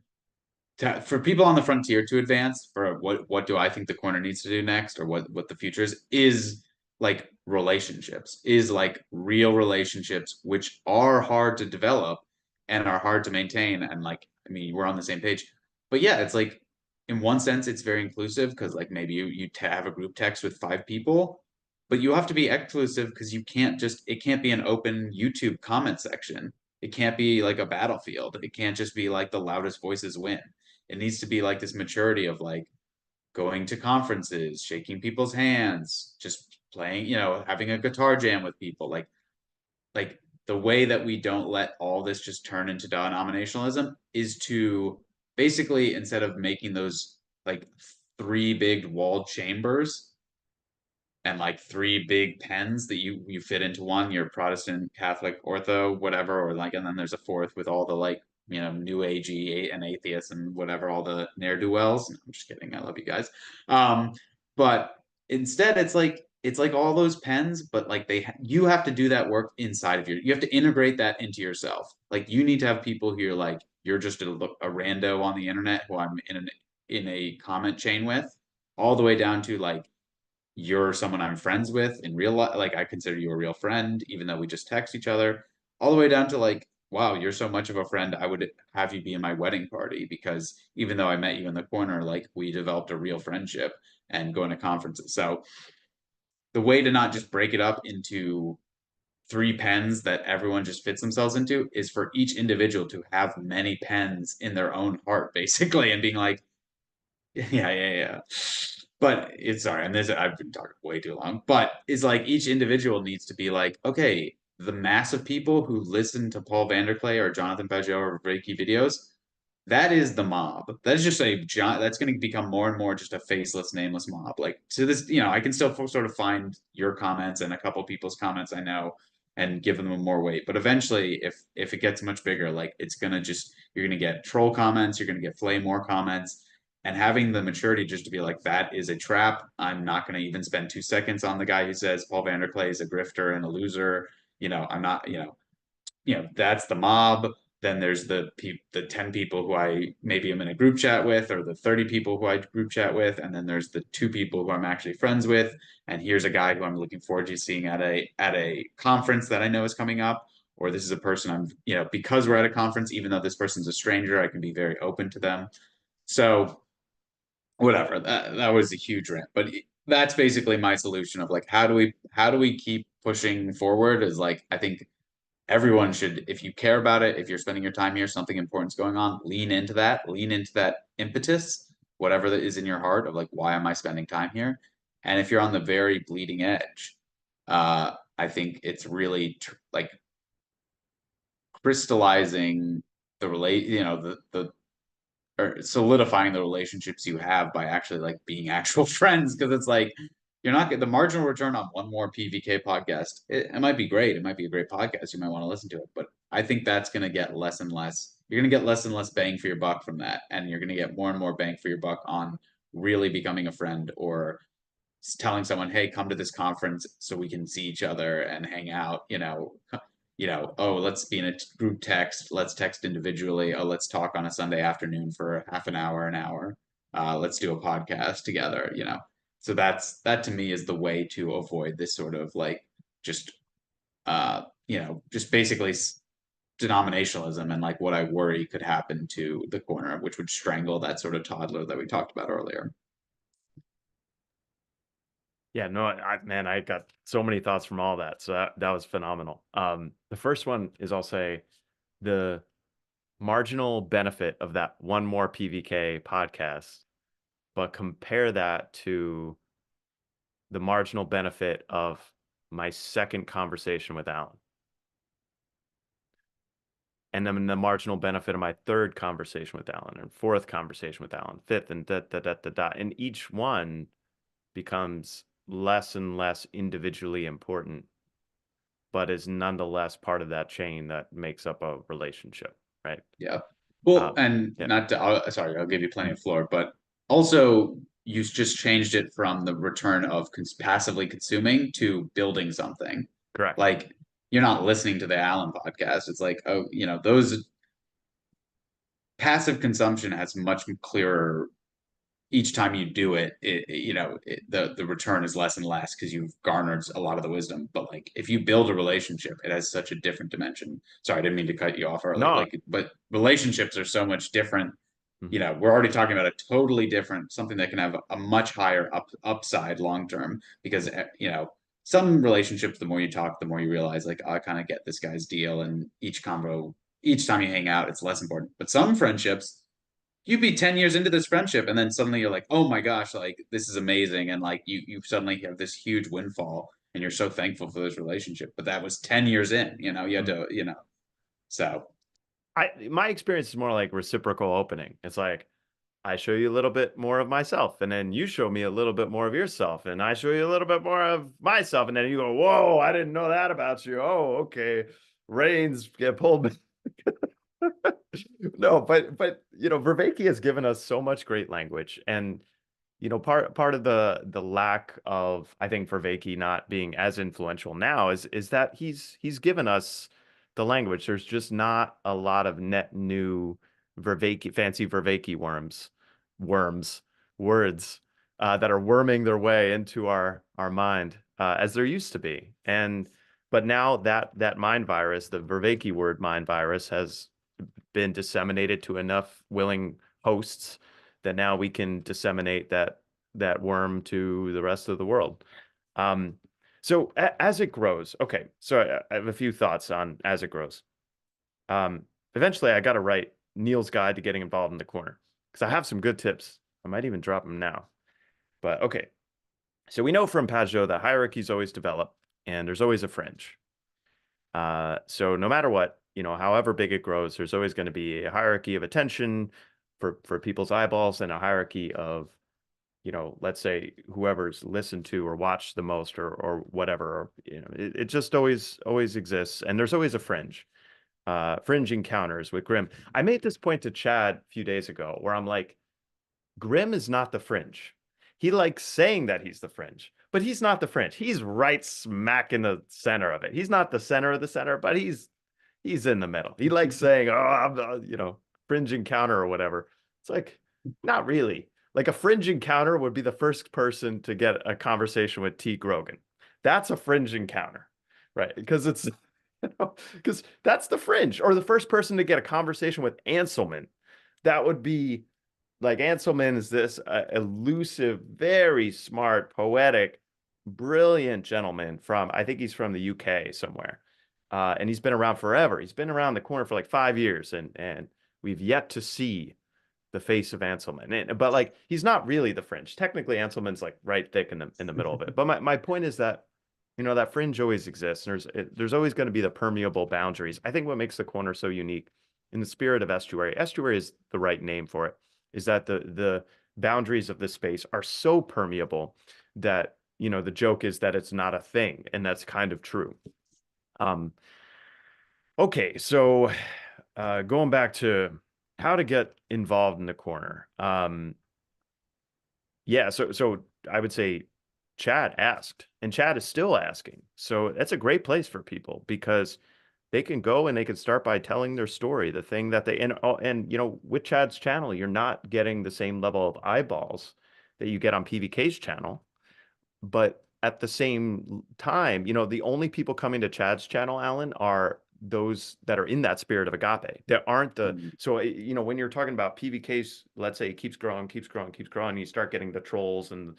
for people on the frontier to advance, for what do I think the corner needs to do next, or what the future is like relationships, is like real relationships, which are hard to develop and are hard to maintain. And like, I mean, we're on the same page, but yeah, it's like in one sense it's very inclusive because like maybe you have a group text with 5 people, but you have to be exclusive because it can't be an open YouTube comment section. It can't be like a battlefield. It can't just be like the loudest voices win. It needs to be like this maturity of like going to conferences, shaking people's hands, just playing, having a guitar jam with people. Like the way that we don't let all this just turn into denominationalism is to basically, instead of making those like 3 big walled chambers and like 3 big pens that you fit into one, your Protestant, Catholic, Ortho, whatever, or like, and then there's a fourth with all the like, new agey and atheists and whatever, all the ne'er-do-wells. I'm just kidding, I love you guys. But instead it's like all those pens, but like you have to do that work inside of you have to integrate that into yourself. Like you need to have people who you're just a rando on the internet who I'm in a comment chain with, all the way down to like you're someone I'm friends with in real life. Like I consider you a real friend, even though we just text each other, all the way down to like, wow, you're so much of a friend. I would have you be in my wedding party because even though I met you in the corner, like we developed a real friendship and going to conferences. So the way to not just break it up into 3 pens that everyone just fits themselves into is for each individual to have many pens in their own heart, basically, and being like, yeah. But it's sorry, and this I've been talking way too long. But it's like each individual needs to be like, okay, the mass of people who listen to Paul Vanderklay or Jonathan Pageau or Reiki videos, that is the mob. That is just that's going to become more and more just a faceless, nameless mob. Like to this, I can still sort of find your comments and a couple people's comments I know and give them more weight. But eventually, if it gets much bigger, like it's gonna just you're gonna get troll comments, you're gonna get flame more comments, and having the maturity just to be like, that is a trap. I'm not going to even spend 2 seconds on the guy who says Paul Vanderklay is a grifter and a loser. I'm not, that's the mob. Then there's the 10 people who I maybe am in a group chat with, or the 30 people who I group chat with. And then there's the 2 people who I'm actually friends with. And here's a guy who I'm looking forward to seeing at a conference that I know is coming up. Or this is a person I'm, because we're at a conference, even though this person's a stranger, I can be very open to them. So whatever, that was a huge rant, but that's basically my solution of like, how do we keep pushing forward, is like, I think everyone should, if you care about it, if you're spending your time here, something important's going on, lean into that impetus, whatever that is in your heart of like, why am I spending time here? And if you're on the very bleeding edge, I think it's really like crystallizing the the or solidifying the relationships you have by actually like being actual friends, because it's like you're not the marginal return on one more PVK podcast. It might be great, it might be a great podcast, you might want to listen to it, but I think that's going to get less and less. You're going to get less and less bang for your buck from that, and you're going to get more and more bang for your buck on really becoming a friend, or telling someone, hey, come to this conference so we can see each other and hang out, oh, let's be in a group text, let's text individually, oh, let's talk on a Sunday afternoon for half an hour, let's do a podcast together, so that to me is the way to avoid this sort of like just just basically denominationalism, and like what I worry could happen to the corner, which would strangle that sort of toddler that we talked about earlier. Yeah, no, man, I got so many thoughts from all that. So that was phenomenal. The first one is, I'll say, the marginal benefit of that one more PVK podcast, but compare that to the marginal benefit of my second conversation with Allyn. And then the marginal benefit of my third conversation with Allyn, and fourth conversation with Allyn, fifth, and da. And each one becomes less and less individually important, but is nonetheless part of that chain that makes up a relationship, right? Yeah. Well, Um, and yeah, not to, sorry, I'll give you plenty of floor, but also you just changed it from the return of passively consuming to building something. correct. Like you're not listening to the Allyn podcast. It's like, oh, those passive consumption has much clearer each time you do it, the return is less and less because you've garnered a lot of the wisdom. But like if you build a relationship, it has such a different dimension. Sorry, I didn't mean to cut you off early. No. Like, but relationships are so much different. Mhm. We're already talking about a totally different something that can have a much higher upside long term because some relationships, the more you talk, the more you realize like, oh, I kind of get this guy's deal, and each time you hang out, it's less important. But some friendships you'd be 10 years into this friendship and then suddenly you're like, oh my gosh, like this is amazing, and like you suddenly have this huge windfall and you're so thankful for this relationship, but that was 10 years in, you had to, so My experience is more like reciprocal opening. It's like I show you a little bit more of myself, and then you show me a little bit more of yourself, and I show you a little bit more of myself, and then you go, "Whoa, I didn't know that about you." Oh, okay. Reins get pulled back. No, but Vervaeke has given us so much great language, and part of the lack of, I think, Vervaeke not being as influential now is that he's given us the language. There's just not a lot of net new Vervaeke, fancy Vervaeke worms, words that are worming their way into our mind as there used to be. But now that mind virus, the Vervaeke word mind virus, has been disseminated to enough willing hosts that now we can disseminate that worm to the rest of the world. Um, so as it grows, okay. So I have a few thoughts on as it grows. Eventually, I got to write Neal's guide to getting involved in the corner because I have some good tips. I might even drop them now. But okay. So we know from Pajot that hierarchies always develop and there's always a fringe. So no matter what, however big it grows, there's always going to be a hierarchy of attention for people's eyeballs and a hierarchy of, let's say whoever's listened to or watched the most or whatever, or, it just always exists. And there's always a fringe encounters with Grimm. I made this point to Chad a few days ago where I'm like, Grimm is not the fringe. He likes saying that he's the fringe, but he's not the fringe. He's right smack in the center of it. He's not the center of the center, but he's in the middle. He likes saying, "Oh, I'm the, fringe encounter or whatever." It's like, not really. Like a fringe encounter would be the first person to get a conversation with T. Grogan. That's a fringe encounter, right? Because it's because that's the fringe, or the first person to get a conversation with Anselman. That would be like Anselman is this elusive, very smart, poetic, brilliant gentleman from, I think he's from the UK somewhere. And he's been around forever. He's been around the corner for like 5 years, and we've yet to see the face of Anselman. But like he's not really the fringe. Technically, Anselman's like right thick in the middle of it. But my point is that that fringe always exists. And there's always going to be the permeable boundaries. I think what makes the corner so unique in the spirit of estuary is the right name for it, is that the boundaries of the space are so permeable that the joke is that it's not a thing, and that's kind of true. Okay, so going back to how to get involved in the corner. Yeah, so I would say Chad asked, and Chad is still asking. So that's a great place for people because they can go and they can start by telling their story, the thing that and with Chad's channel, you're not getting the same level of eyeballs that you get on PVK's channel. But at the same time, the only people coming to Chad's channel, Allyn, are those that are in that spirit of agape. There aren't so when you're talking about PVK's, let's say it keeps growing, you start getting the trolls and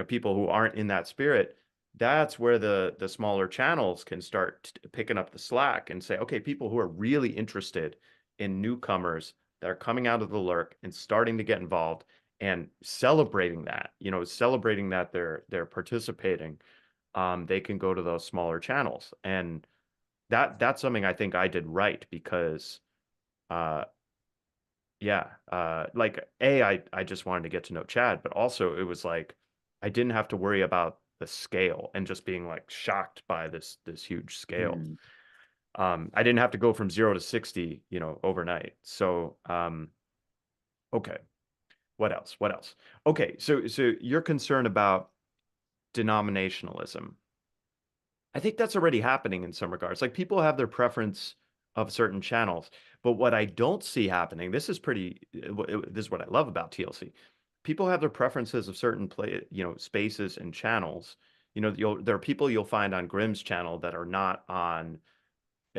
people who aren't in that spirit. That's where the smaller channels can start picking up the slack and say, okay, people who are really interested in newcomers that are coming out of the lurk and starting to get involved and celebrating that, celebrating that they're participating. they can go to those smaller channels. And that's something I think I did right because uh yeah, like I just wanted to get to know Chad, but also it was like I didn't have to worry about the scale and just being like shocked by this huge scale. Mm. I didn't have to go from 0 to 60, overnight. So, okay. What else? What else? Okay, so you're concerned about denominationalism. I think that's already happening in some regards. Like people have their preference of certain channels, but what I don't see happening, this is what I love about TLC. People have their preferences of certain spaces and channels. There are people you'll find on Grimm's channel that are not on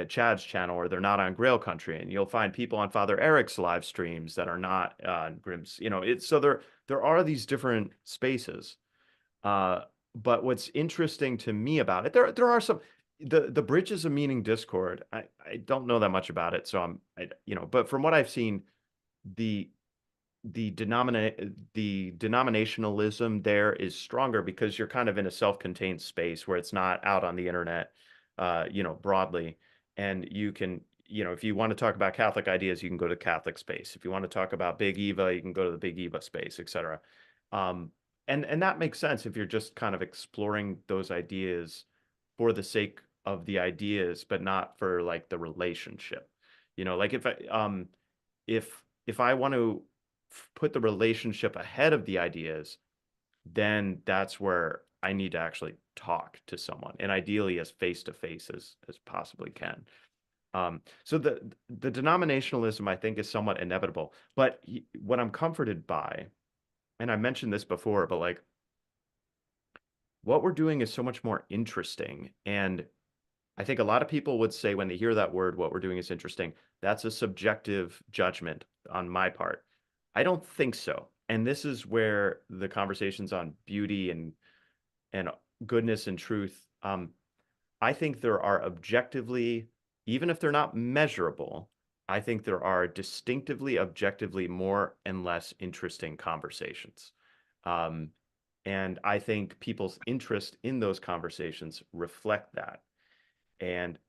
Chad's channel, or they're not on Grail Country, and you'll find people on Father Eric's live streams that are not on Grimm's. It's so there are these different spaces. But what's interesting to me about it, there are some the Bridges of Meaning Discord. I don't know that much about it, so but from what I've seen, the the denominationalism there is stronger because you're kind of in a self-contained space where it's not out on the internet, broadly, and you can. If you want to talk about Catholic ideas, you can go to Catholic space. If you want to talk about Big Eva, you can go to the Big Eva space, etc. Um, and that makes sense if you're just kind of exploring those ideas for the sake of the ideas, but not for like the relationship. Like if I want to put the relationship ahead of the ideas, then that's where I need to actually talk to someone, and ideally as face to face as possibly can. So the denominationalism I think is somewhat inevitable, but what I'm comforted by, and I mentioned this before, but like what we're doing is so much more interesting. And I think a lot of people would say when they hear that word, what we're doing is interesting, that's a subjective judgment on my part. I don't think so. And this is where the conversations on beauty and goodness and truth, I think there are objectively, even if they're not measurable, I think there are distinctively, objectively more and less interesting conversations. Um, and I think people's interest in those conversations reflect that. And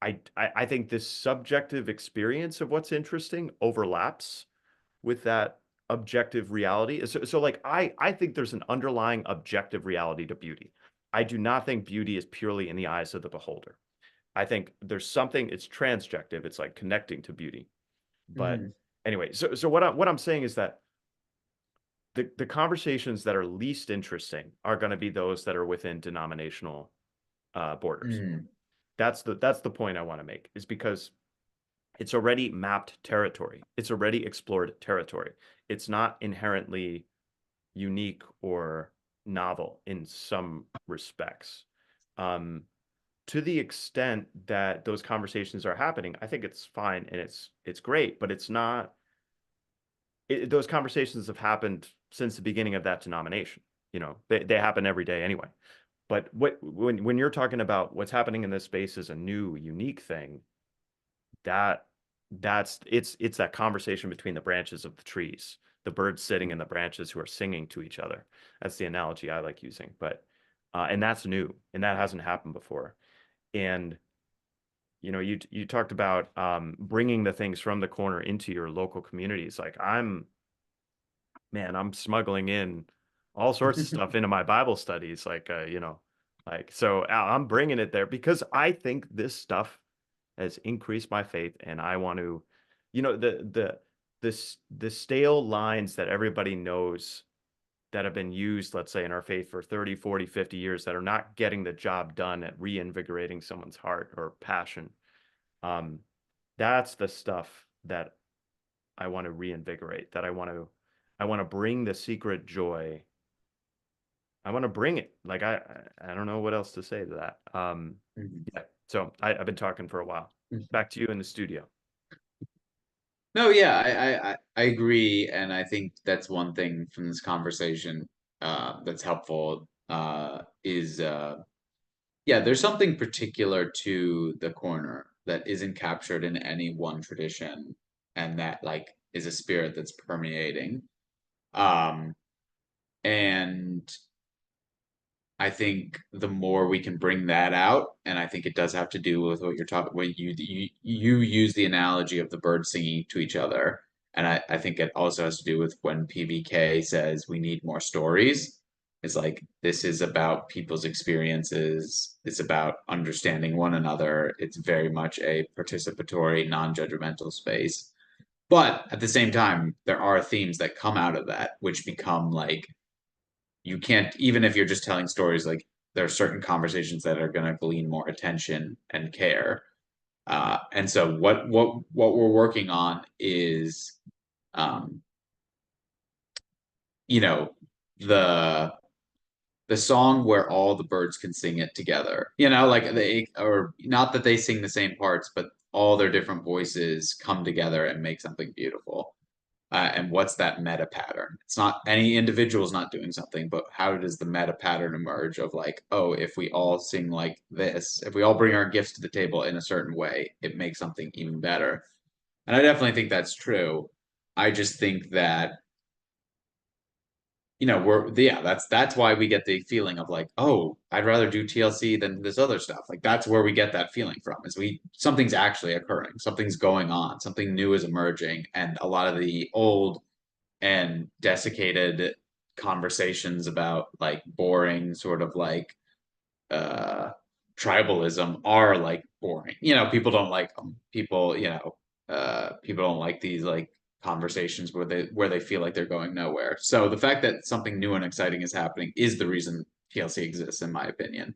I think this subjective experience of what's interesting overlaps with that objective reality. So like I think there's an underlying objective reality to beauty. I do not think beauty is purely in the eyes of the beholder. I think there's something, it's transjective, it's like connecting to beauty. But Mhm. anyway, so what I'm saying is that the conversations that are least interesting are going to be those that are within denominational borders. Mm. That's the point I want to make, is because it's already mapped territory. It's already explored territory. It's not inherently unique or novel in some respects. Um, to the extent that those conversations are happening, I think it's fine and it's great, but it's not. Those conversations have happened since the beginning of that denomination. They happen every day anyway. But when you're talking about what's happening in this space is a new, unique thing, that it's that conversation between the branches of the trees, the birds sitting in the branches who are singing to each other. That's the analogy I like using. But and that's new, and that hasn't happened before. And you talked about bringing the things from the corner into your local communities. Like I'm smuggling in all sorts of stuff into my Bible studies, like so I'm bringing it there because I think this stuff has increased my faith, and I want to, the stale lines that everybody knows that have been used, let's say, in our faith for 30, 40, 50 years that are not getting the job done at reinvigorating someone's heart or passion. Um, that's the stuff that I want to reinvigorate, that I want to bring the secret joy. I want to bring it. Like I don't know what else to say to that. Mhm. Yeah. So I've been talking for a while. Mhm. Back to you in the studio. No, yeah, I agree, and I think that's one thing from this conversation that's helpful is yeah, there's something particular to the corner that isn't captured in any one tradition, and that like is a spirit that's permeating. Um, and I think the more we can bring that out, and I think it does have to do with what you're talking. When you use the analogy of the birds singing to each other, and I think it also has to do with when PBK says we need more stories. It's like this is about people's experiences. It's about understanding one another. It's very much a participatory, non-judgmental space. But at the same time, there are themes that come out of that, which become like you can't, even if you're just telling stories, like there are certain conversations that are going to glean more attention and care. And so what we're working on is, um, you know, the the song where all the birds can sing it together. Like they, or not that they sing the same parts, but all their different voices come together and make something beautiful. And what's that meta pattern? It's not any individual's not doing something, but how does the meta pattern emerge of like, oh, if we all sing like this, if we all bring our gifts to the table in a certain way, it makes something even better. And I definitely think that's true. I just think that that's why we get the feeling of like, oh, I'd rather do TLC than this other stuff. Like that's where we get that feeling from, is something's actually occurring, something's going on, something new is emerging, and a lot of the old and desiccated conversations about like boring sort of like uh tribalism are like boring. People don't like them. People don't like these like conversations where they feel like they're going nowhere. So the fact that something new and exciting is happening is the reason TLC exists, in my opinion.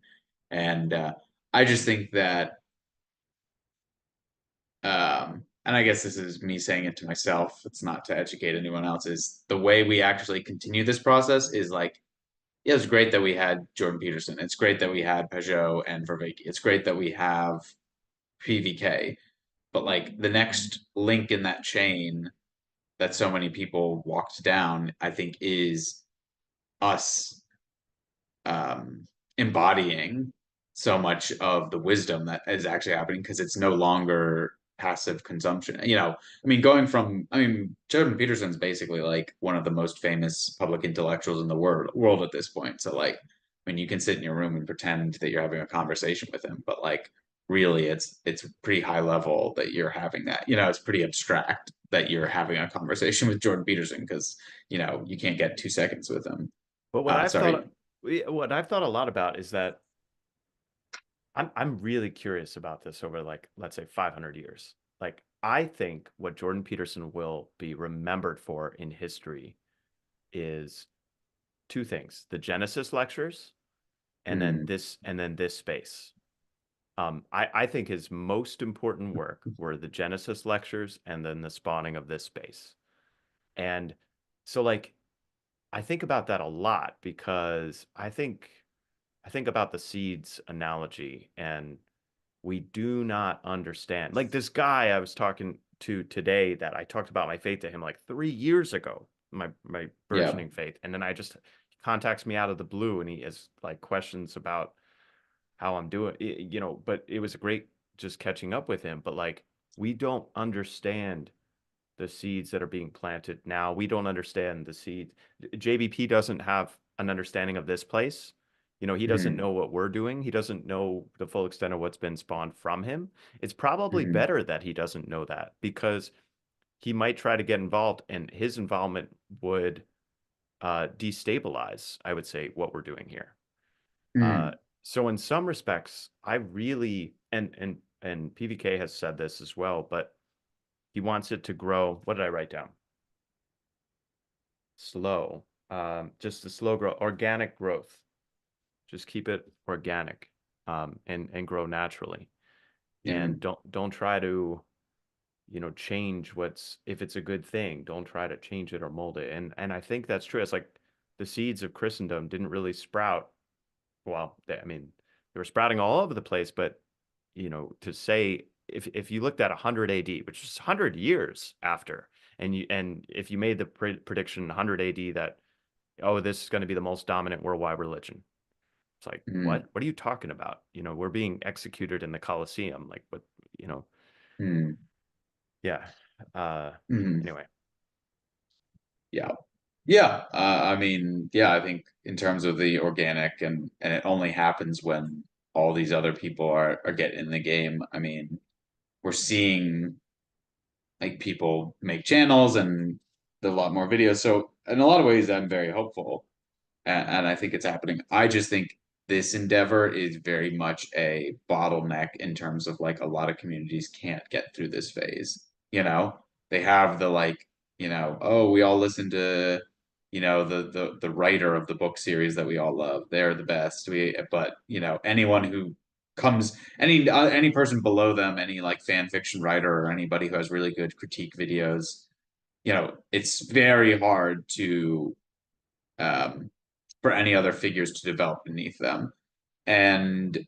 And I just think that and I guess this is me saying it to myself, it's not to educate anyone else, is the way we actually continue this process is like, yeah, it's great that we had Jordan Peterson. It's great that we had Peugeot and Vervaeke. It's great that we have PVK. But like the next link in that chain that so many people walked down, I think, is us embodying so much of the wisdom that is actually happening, because it's no longer passive consumption. Jordan Peterson's basically like one of the most famous public intellectuals in the world at this point. So like, you can sit in your room and pretend that you're having a conversation with him, but like really it's pretty high level that you're having that. It's pretty abstract that you're having a conversation with Jordan Peterson, because you can't get 2 seconds with him. But Sorry. what I've thought a lot about is that I'm really curious about this over like let's say 500 years. Like I think what Jordan Peterson will be remembered for in history is two things: the Genesis lectures Mhm. and then this space. I think his most important work were the Genesis lectures and then the spawning of this space. And so like I think about that a lot because I think about the seeds analogy, and we do not understand. Like this guy I was talking to today that I talked about my faith to him like 3 years ago, my Yeah. burgeoning faith. And then he contacts me out of the blue and he has like questions about how I'm doing, but it was great just catching up with him. But like we don't understand the seeds that are being planted now. We don't understand the seeds. JBP doesn't have an understanding of this place. He doesn't Mhm. know what we're doing. He doesn't know the full extent of what's been spawned from him. It's probably Mhm. better that he doesn't know that because he might try to get involved and his involvement would destabilize, I would say, what we're doing here. Uh, Mhm. so in some respects, I really and PVK has said this as well, but he wants it to grow. What did I write down? Slow. Just the slow growth, organic growth. Just keep it organic, and grow naturally. Yeah. And don't try to, change what's if it's a good thing, don't try to change it or mold it. And I think that's true. It's like the seeds of Christendom didn't really sprout. Well, they were sprouting all over the place, but to say if you looked at 100 AD, which is 100 years after, and if you made the prediction 100 AD that oh, this is going to be the most dominant worldwide religion, it's like Mhm. what are you talking about? We're being executed in the Colosseum, like what, you know, Mhm. yeah. Uh, Mhm. anyway, Yeah. Yeah, I mean, yeah, I think in terms of the organic, and it only happens when all these other people are getting in the game. I mean, we're seeing like people make channels and a lot more videos. So in a lot of ways, I'm very hopeful, and I think it's happening. I just think this endeavor is very much a bottleneck in terms of like a lot of communities can't get through this phase. You know, they have the like, oh, we all listen to, the writer of the book series that we all love. They're the best. But anyone who comes, any person below them, any like fan fiction writer or anybody who has really good critique videos, it's very hard to um, for any other figures to develop beneath them. And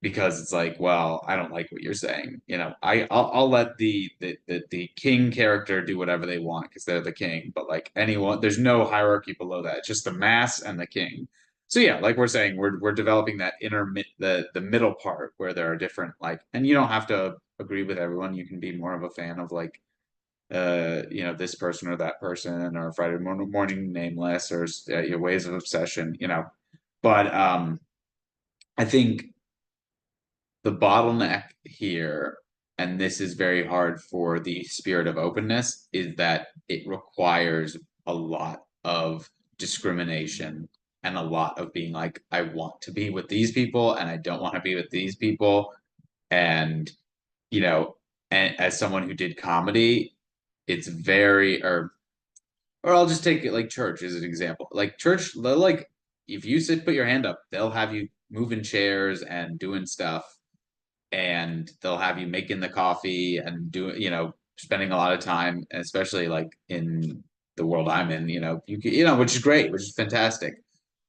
because it's like, well, I don't like what you're saying. I'll let the king character do whatever they want because they're the king. But like anyone, there's no hierarchy below that. It's just the mass and the king. So yeah, like we're saying, we're developing that the middle part where there are different like, and you don't have to agree with everyone. You can be more of a fan of like this person or that person or Friday morning nameless or your ways of obsession, But I think the bottleneck here, and this is very hard for the spirit of openness, is that it requires a lot of discrimination and a lot of being like, I want to be with these people and I don't want to be with these people. And, you know, and as someone who did comedy, it's very, or I'll just take it like church as an example. Like church, they'll like if you put your hand up, they'll have you moving chairs and doing stuff, and they'll have you making the coffee and doing, spending a lot of time, and especially like in the world I'm in, which is great, which is fantastic.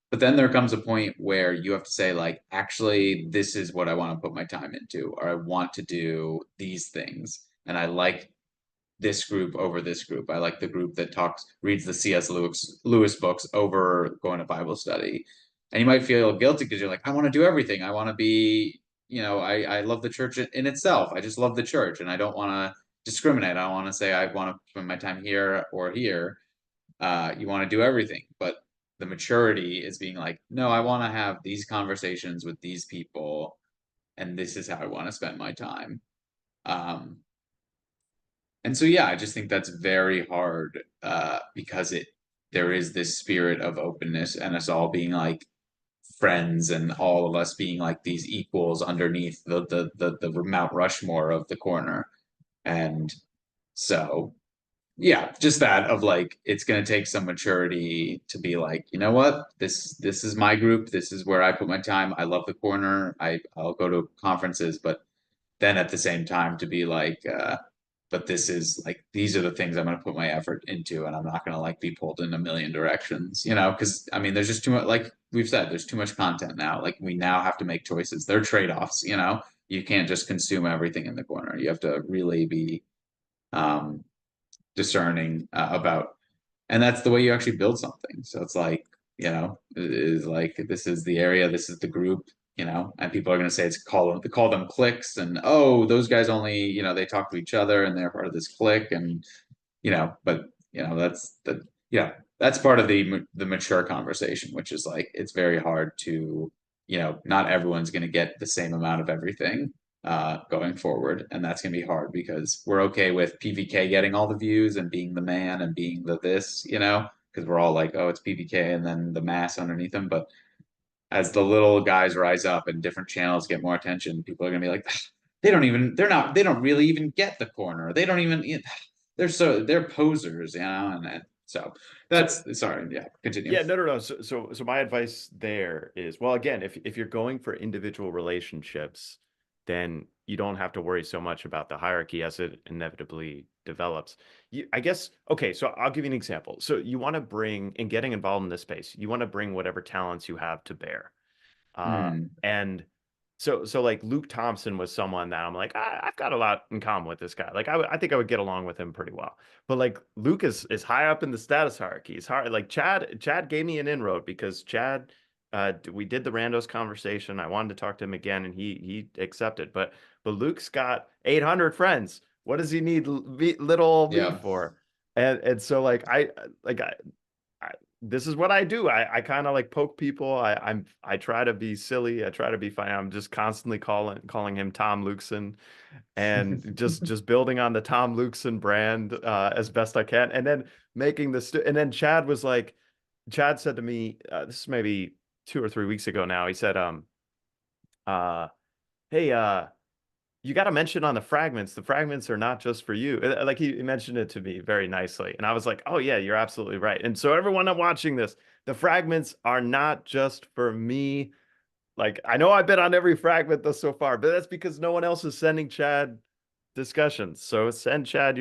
But then there comes a point where you have to say, like, actually, this is what I want to put my time into, or I want to do these things, and I like this group over this group. I like the group that reads the C.S. Lewis books over going to Bible study. And you might feel guilty because you're like, I want to do everything. I want to be, I love the church in itself. I just love the church and I don't want to discriminate. I don't want to say I want to spend my time here or here. You want to do everything. But the maturity is being like, no, I want to have these conversations with these people and this is how I want to spend my time. Um, and so yeah, I just think that's very hard because there is this spirit of openness and us all being like friends and all of us being like these equals underneath the Mount Rushmore of the corner. And so yeah, just that of like it's gonna take some maturity to be like, you know what, this is my group, this is where I put my time. I love the corner. I'll go to conferences, but then at the same time to be like but this is like these are the things I'm going to put my effort into and I'm not going to like be pulled in a million directions, because I mean there's just too much, like we've said, there's too much content now. Like we now have to make choices. They're trade-offs. You can't just consume everything in the corner. You have to really be um discerning about, and that's the way you actually build something. So it's like, it is like this is the area, this is the group, and people are going to say call them cliques, and oh, those guys only, they talk to each other and they're part of this clique, and but that's that's part of the mature conversation, which is like it's very hard to, not everyone's going to get the same amount of everything going forward, and that's going to be hard because we're okay with PVK getting all the views and being the man and being the this, because we're all like, oh, it's PVK and then the mass underneath them. But as the little guys rise up and different channels get more attention, people are going to be like, they don't really even get the corner. They don't even, they're posers, and so So that's, sorry, yeah, continue. yeah, no. So my advice there is, well, again, if you're going for individual relationships, then you don't have to worry so much about the hierarchy as it inevitably develops. I guess, okay, so I'll give you an example. So you want to bring, in getting involved in this space, you want to bring whatever talents you have to bear. And so like Luke Thompson was someone that I'm like, I've got a lot in common with this guy. Like I think I would get along with him pretty well. But like Luke is high up in the status hierarchy. He's hard. Like Chad gave me an inroad because Chad, we did the randos conversation. I wanted to talk to him again, and he accepted. But Luke's got 800 friends. What does he need little old me Yeah. for? And so like I this is what I do. I kind of like poke people. I try to be silly. I try to be funny. I'm just constantly calling him Tom Lukeson, and just building on the Tom Lukeson brand as best I can, and then making the and then Chad said to me, this is maybe 2 or 3 weeks ago now. He said, uh, hey, you got to mention on the fragments. The fragments are not just for you. Like he mentioned it to me very nicely, and I was like, "Oh yeah, you're absolutely right." And so everyone watching this, the fragments are not just for me. Like I know I've been on every fragment thus so far, but that's because no one else is sending Chad discussions. So send Chad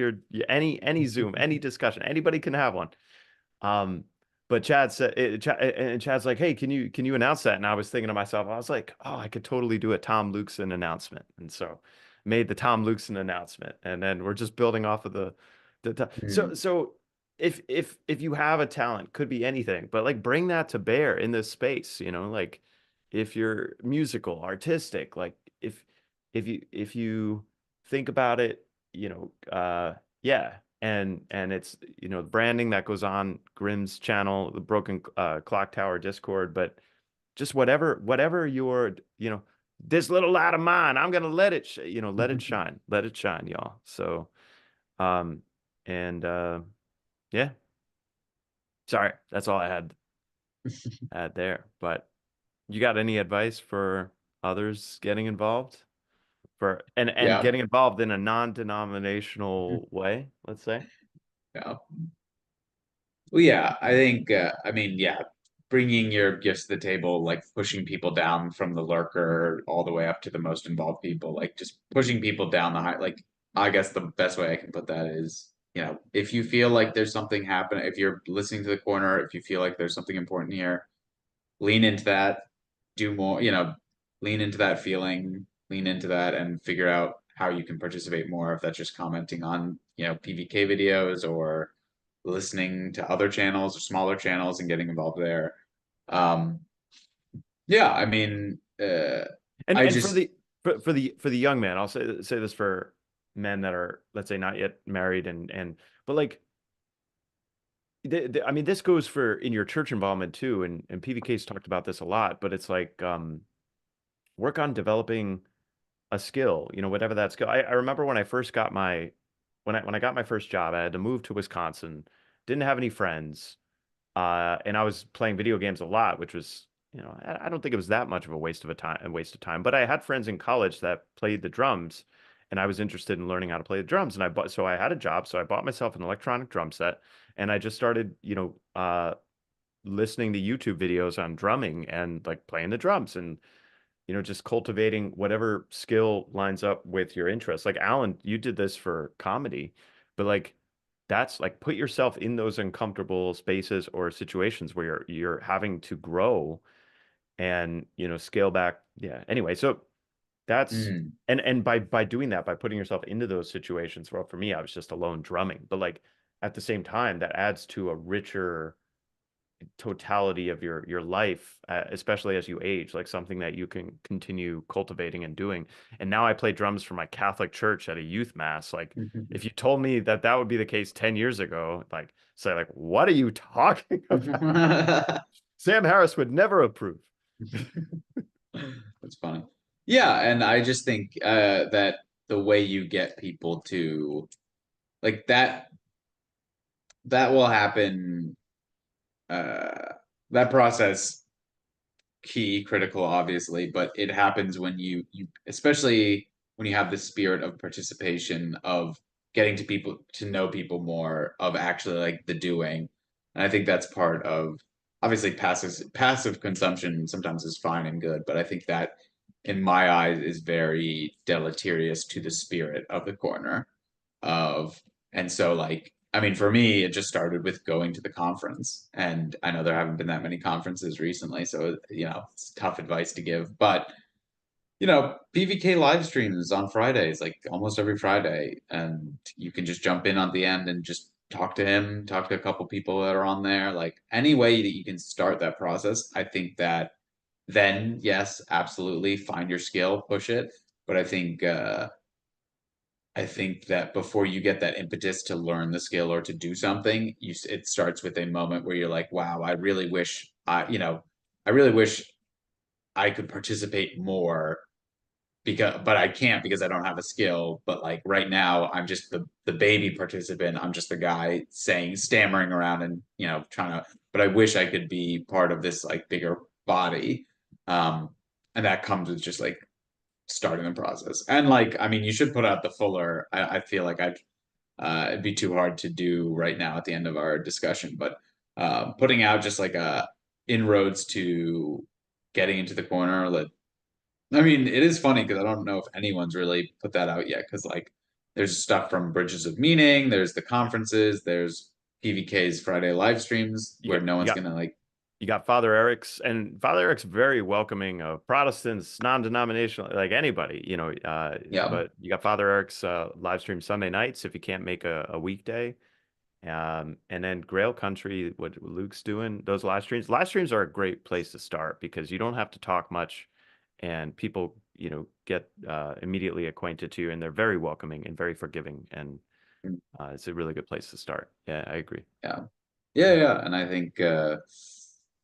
any Zoom, any discussion. Anybody can have one. Um, but Chad said, and Chad's like, "Hey, can you announce that?" And I was thinking to myself, I was like, "Oh, I could totally do a Tom Lukeson announcement." And so made the Tom Lukeson announcement, and then we're just building off of Mm. so if you have a talent, could be anything, but like bring that to bear in this space, like if you're musical, artistic, like if if you think about it, yeah, and it's branding that goes on Grimm's channel, the Broken Clock Tower Discord, but just whatever your this little light of mine, I'm gonna let it let it shine, y'all. So um and yeah, sorry, that's all I had there. But you got any advice for others getting involved and Yeah. getting involved in a non-denominational way, let's say? Yeah. Well, yeah, I think, I mean, yeah, bringing your gifts to the table, like pushing people down from the lurker all the way up to the most involved people, like just pushing people down the high. Like, I guess the best way I can put that is, if you feel like there's something happening, if you're listening to the corner, if you feel like there's something important here, lean into that, do more, lean into that feeling, lean into that, and figure out how you can participate more. If that's just commenting on, PVK videos or listening to other channels or smaller channels and getting involved there. Um, yeah, I mean, And I and for just, the for the young man, I'll say this for men that are, let's say, not yet married, and but like I mean, this goes for in your church involvement too, and PVK's talked about this a lot, but it's like work on developing a skill, whatever that skill. I remember when I first got my when I got my first job, I had to move to Wisconsin, didn't have any friends, and I was playing video games a lot, which was, I don't think it was that much of a waste of time. But I had friends in college that played the drums, and I was interested in learning how to play the drums. And so I had a job, so I bought myself an electronic drum set, and I just started, listening to YouTube videos on drumming and like playing the drums and just cultivating whatever skill lines up with your interests. Like Alan, you did this for comedy, but like that's like put yourself in those uncomfortable spaces or situations where you're having to grow and scale back. Yeah. Anyway, so that's mm, and by doing that, by putting yourself into those situations, well, for me, I was just alone drumming, but like at the same time, that adds to a richer totality of your life, especially as you age, like something that you can continue cultivating and doing. And now I play drums for my Catholic church at a youth mass. Like, if you told me that that would be the case 10 years ago, like, say, like, what are you talking about? Sam Harris would never approve. that's funny. Yeah, and I just think that the way you get people to like that will happen. That process key critical obviously, but it happens when you especially when you have the spirit of participation, of getting to people, to know people more, of actually like the doing. And I think that's part of, obviously, passive consumption sometimes is fine and good, but I think that in my eyes is very deleterious to the spirit of the corner of. And so, like, I mean, for me, it just started with going to the conference, and I know there haven't been that many conferences recently, so it's tough advice to give. But PVK live streams on Fridays, like almost every Friday, and you can just jump in on the end and just talk to him, talk to a couple people that are on there. Like any way that you can start that process, I think that then yes, absolutely, find your skill, push it. But I think I think that before you get that impetus to learn the skill or to do something, it starts with a moment where you're like, wow, I really wish I really wish I could participate more but I can't because I don't have a skill. But like right now, I'm just the baby participant. I'm just the guy stammering around and trying to. But I wish I could be part of this like bigger body, and that comes with just like starting the process. And like, I mean, you should put out the fuller. I feel like it'd be too hard to do right now at the end of our discussion, but putting out just like a inroads to getting into the corner. I mean, it is funny because I don't know if anyone's really put that out yet. Because like, there's stuff from Bridges of Meaning, there's the conferences, there's PVK's Friday live streams You where got no you one's got gonna like. you got Father Eric's, and Father Eric's very welcoming of Protestants, non-denominational, like anybody, Yeah. but you got Father Eric's live stream Sunday nights if you can't make a weekday. And then Grail Country, what Luke's doing, those live streams. Live streams are a great place to start because you don't have to talk much and people, get immediately acquainted to you, and they're very welcoming and very forgiving. And it's a really good place to start. Yeah, I agree. Yeah. Yeah. And I think,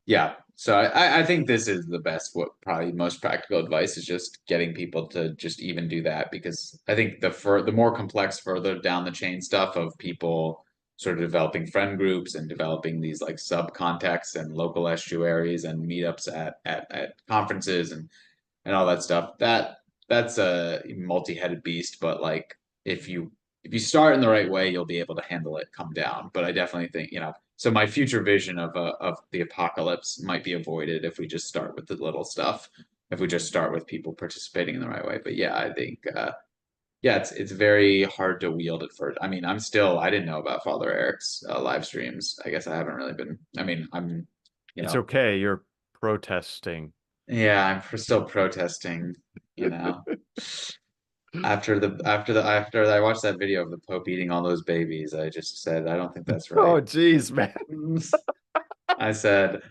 yeah. So I think this is the best, what probably most practical advice is just getting people to just even do that, because I think the more complex, further down the chain stuff of people sort of developing friend groups and developing these like sub contexts and local estuaries and meetups at conferences and all that stuff. That's a multi-headed beast, but like if you start in the right way, you'll be able to handle it, come down. But I definitely think, so my future vision of the apocalypse might be avoided if we just start with the little stuff, if we just start with people participating in the right way. But yeah, I think yeah, it's very hard to wield at first. I mean, I didn't know about Father Eric's live streams. I guess I haven't really been. I mean, you It's know, okay. You're protesting. yeah, still protesting. You know, after I watched that video of the Pope eating all those babies, I just said, I don't think that's right. Oh, geez, man. I said,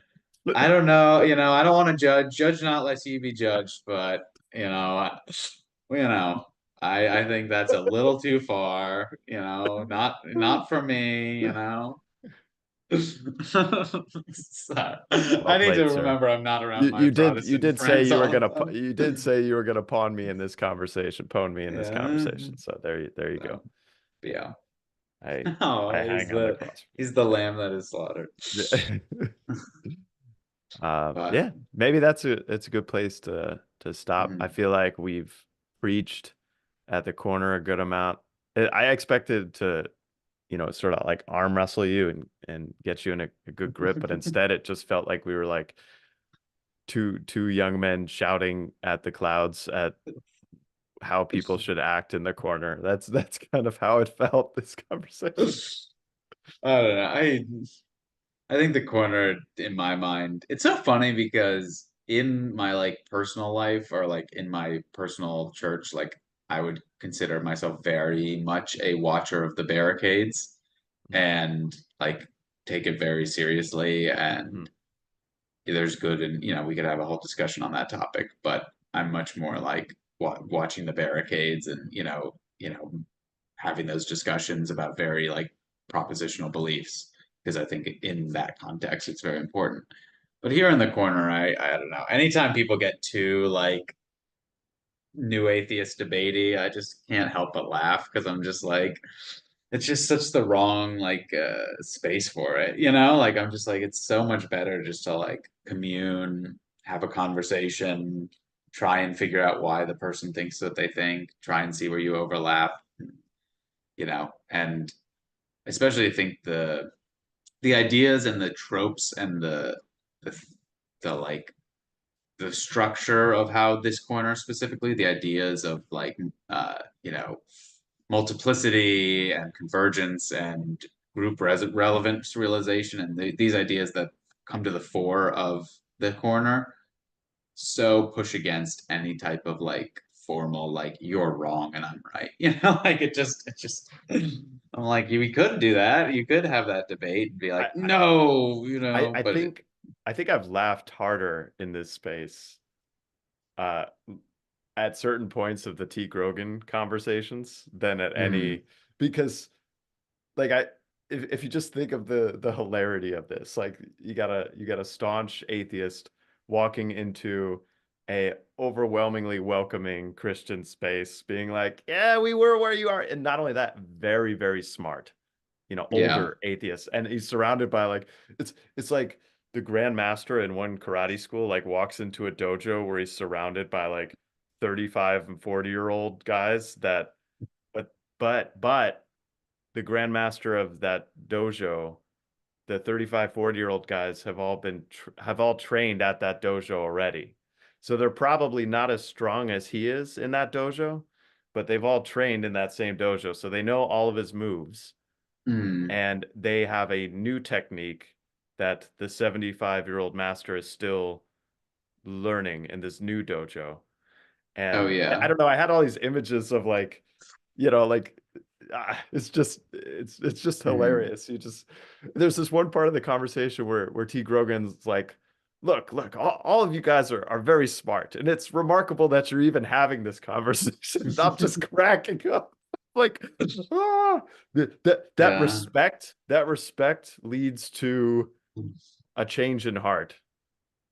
I don't know, I don't want to judge not lest you be judged, but you know, I think that's a little too far, not for me. So, Well I need to played, sir. remember I'm not around You my you did you Protestant did say friends you were all the gonna time. you did say you were gonna pawn me in this Yeah. conversation. So there you go. So, yeah. I Oh, I hang on the cross. he's the lamb that is slaughtered. But Yeah, maybe it's a good place to stop. I mhm. feel like we've preached at the corner a good amount. I expected to, sort of like arm wrestle you and get you in a good grip, but instead it just felt like we were like two young men shouting at the clouds at how people should act in the corner. That's kind of how it felt, this conversation. I don't know. I think the corner in my mind, it's so funny because in my like personal life or like in my personal church, like I would consider myself very much a watcher of the barricades and like take it very seriously, Mhm. and there's good, and we could have a whole discussion on that topic, but I'm much more like watching the barricades and having those discussions about very like propositional beliefs, because I think in that context it's very important. But here in the corner, I don't know. Anytime people get too like new atheist debatey, I just can't help but laugh because I'm just like, it's just such the wrong like space for it, like I'm just like, it's so much better just to like commune, have a conversation, try and figure out why the person thinks what they think, try and see where you overlap, and especially I think the ideas and the tropes and the, the like the structure of how this corner specifically, the ideas of like multiplicity and convergence and group relevance realization, and these ideas that come to the fore of the corner so push against any type of like formal like you're wrong and I'm right. Like it just I'm like, we could do that. You could have that debate and be I, like, no, I but think I've laughed harder in this space, uh, at certain points of the T. Grogan conversations than at Mm, any, because like if you just think of the hilarity of this, like you got a staunch atheist walking into a overwhelmingly welcoming Christian space, being like, "Yeah, we were where you are," and not only that, very, very smart, yeah. older atheists, and he's surrounded by like it's like the grandmaster in one karate school like walks into a dojo where he's surrounded by like 35 and 40-year-old guys that but but the grandmaster of that dojo, the 35, 40-year-old guys have all trained at that dojo already. So they're probably not as strong as he is in that dojo, but they've all trained in that same dojo. So they know all of his moves, Mm, and they have a new technique that the 75-year-old master is still learning in this new dojo. oh And I yeah. don't know, I had all these images of like, like it's just Mm. hilarious. You just there's this one part of the conversation where T. Grogan's like, look, all of you guys are very smart, and it's remarkable that you're even having this conversation. I'm just cracking up. Like, ah, Yeah. that respect leads to a change in heart.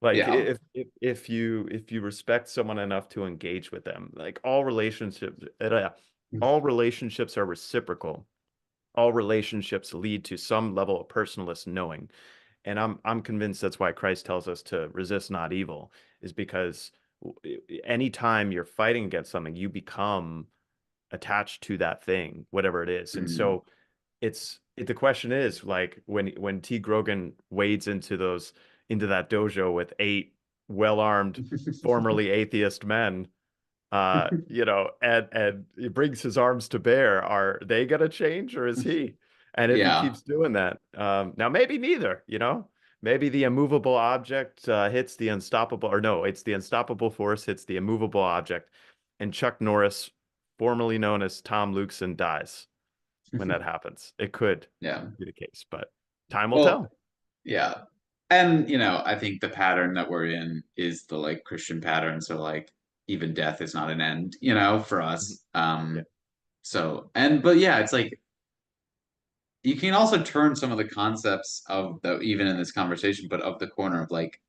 Like Yeah. if you respect someone enough to engage with them, like all relationships are reciprocal. All relationships lead to some level of personalist knowing. And I'm convinced that's why Christ tells us to resist not evil, is because anytime you're fighting against something, you become attached to that thing, whatever it is. And Mm. so the question is like when T. Grogan wades into that dojo with eight well-armed formerly atheist men, and he brings his arms to bear, are they gonna change or is he? And if he Yeah. keeps doing that, now maybe neither, maybe the immovable object hits the unstoppable, or no, it's the unstoppable force hits the immovable object, and Chuck Norris, formerly known as Tom Lukeson, dies when that happens. It could Yeah. be the case, but time will Well, tell. yeah. And I think the pattern that we're in is the like Christian pattern. So like even death is not an end, for Mhm. us. Yeah. But yeah, it's like you can also turn some of the concepts of the even in this conversation, but of the corner of like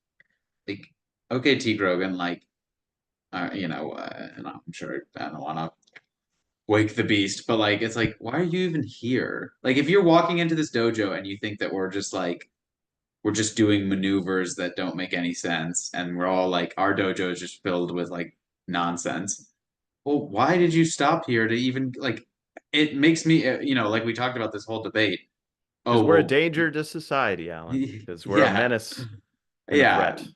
okay, T. Grogan, like and I'm sure I don't want to wake the beast, but like it's like why are you even here? Like if you're walking into this dojo and you think that we're just doing maneuvers that don't make any sense and we're all like our dojo is just filled with like nonsense. Well, why did you stop here to even like it makes me like we talked about this whole debate. Because Oh, we're a well, danger to society, Alan. Because we're a yeah. menace and a Yeah. threat.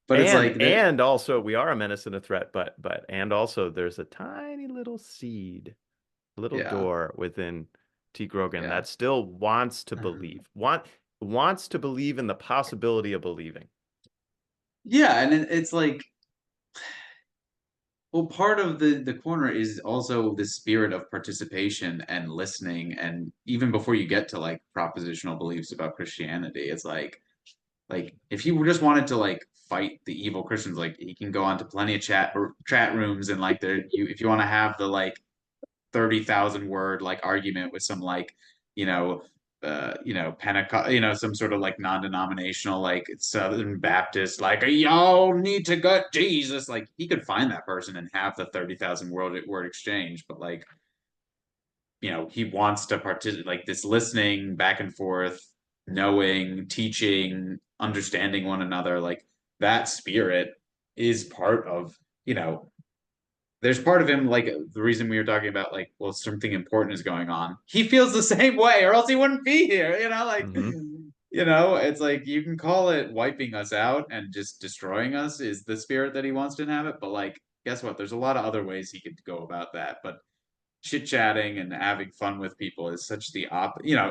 But it's And like that. and also we are a menace and a threat, but and also there's a tiny little seed, a little Yeah. door within T. Grogan Yeah. that still wants to believe, wants to believe in the possibility of believing. Yeah, and it's like well, part of the corner is also the spirit of participation and listening, and even before you get to like propositional beliefs about Christianity, it's like if he just wanted to like fight the evil Christians, like he can go on to plenty of chat rooms and like there you if you want to have the like 30,000 word like argument with some like you know Pentecost, some sort of like non-denominational like Southern Baptist, like y'all need to gut Jesus. Like he could find that person and have the 30,000 word exchange, but like he wants to participate, like this listening back and forth, knowing, teaching, understanding one another, like that spirit is part of there's part of him like the reason we were talking about like well something important is going on, he feels the same way or else he wouldn't be here, like Hmm. it's like you can call it wiping us out and just destroying us is the spirit that he wants to inhabit, but like guess what, there's a lot of other ways he could go about that, but chit chatting and having fun with people is such the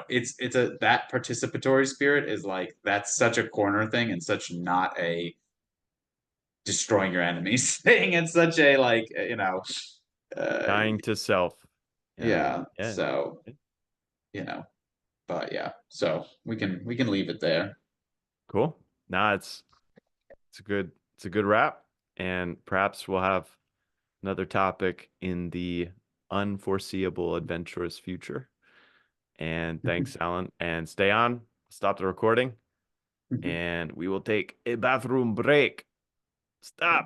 it's a that participatory spirit is like that's such a corner thing and such not a destroying your enemies thing. It's such a like uh Dying to self. Yeah. yeah, Yeah. so you know but yeah, so we can leave it there. Cool. Nah, it's a good wrap. And perhaps we'll have another topic in the unforeseeable adventurous future. And thanks, Allyn. And stay on. Stop the recording. And we will take a bathroom break. Stop.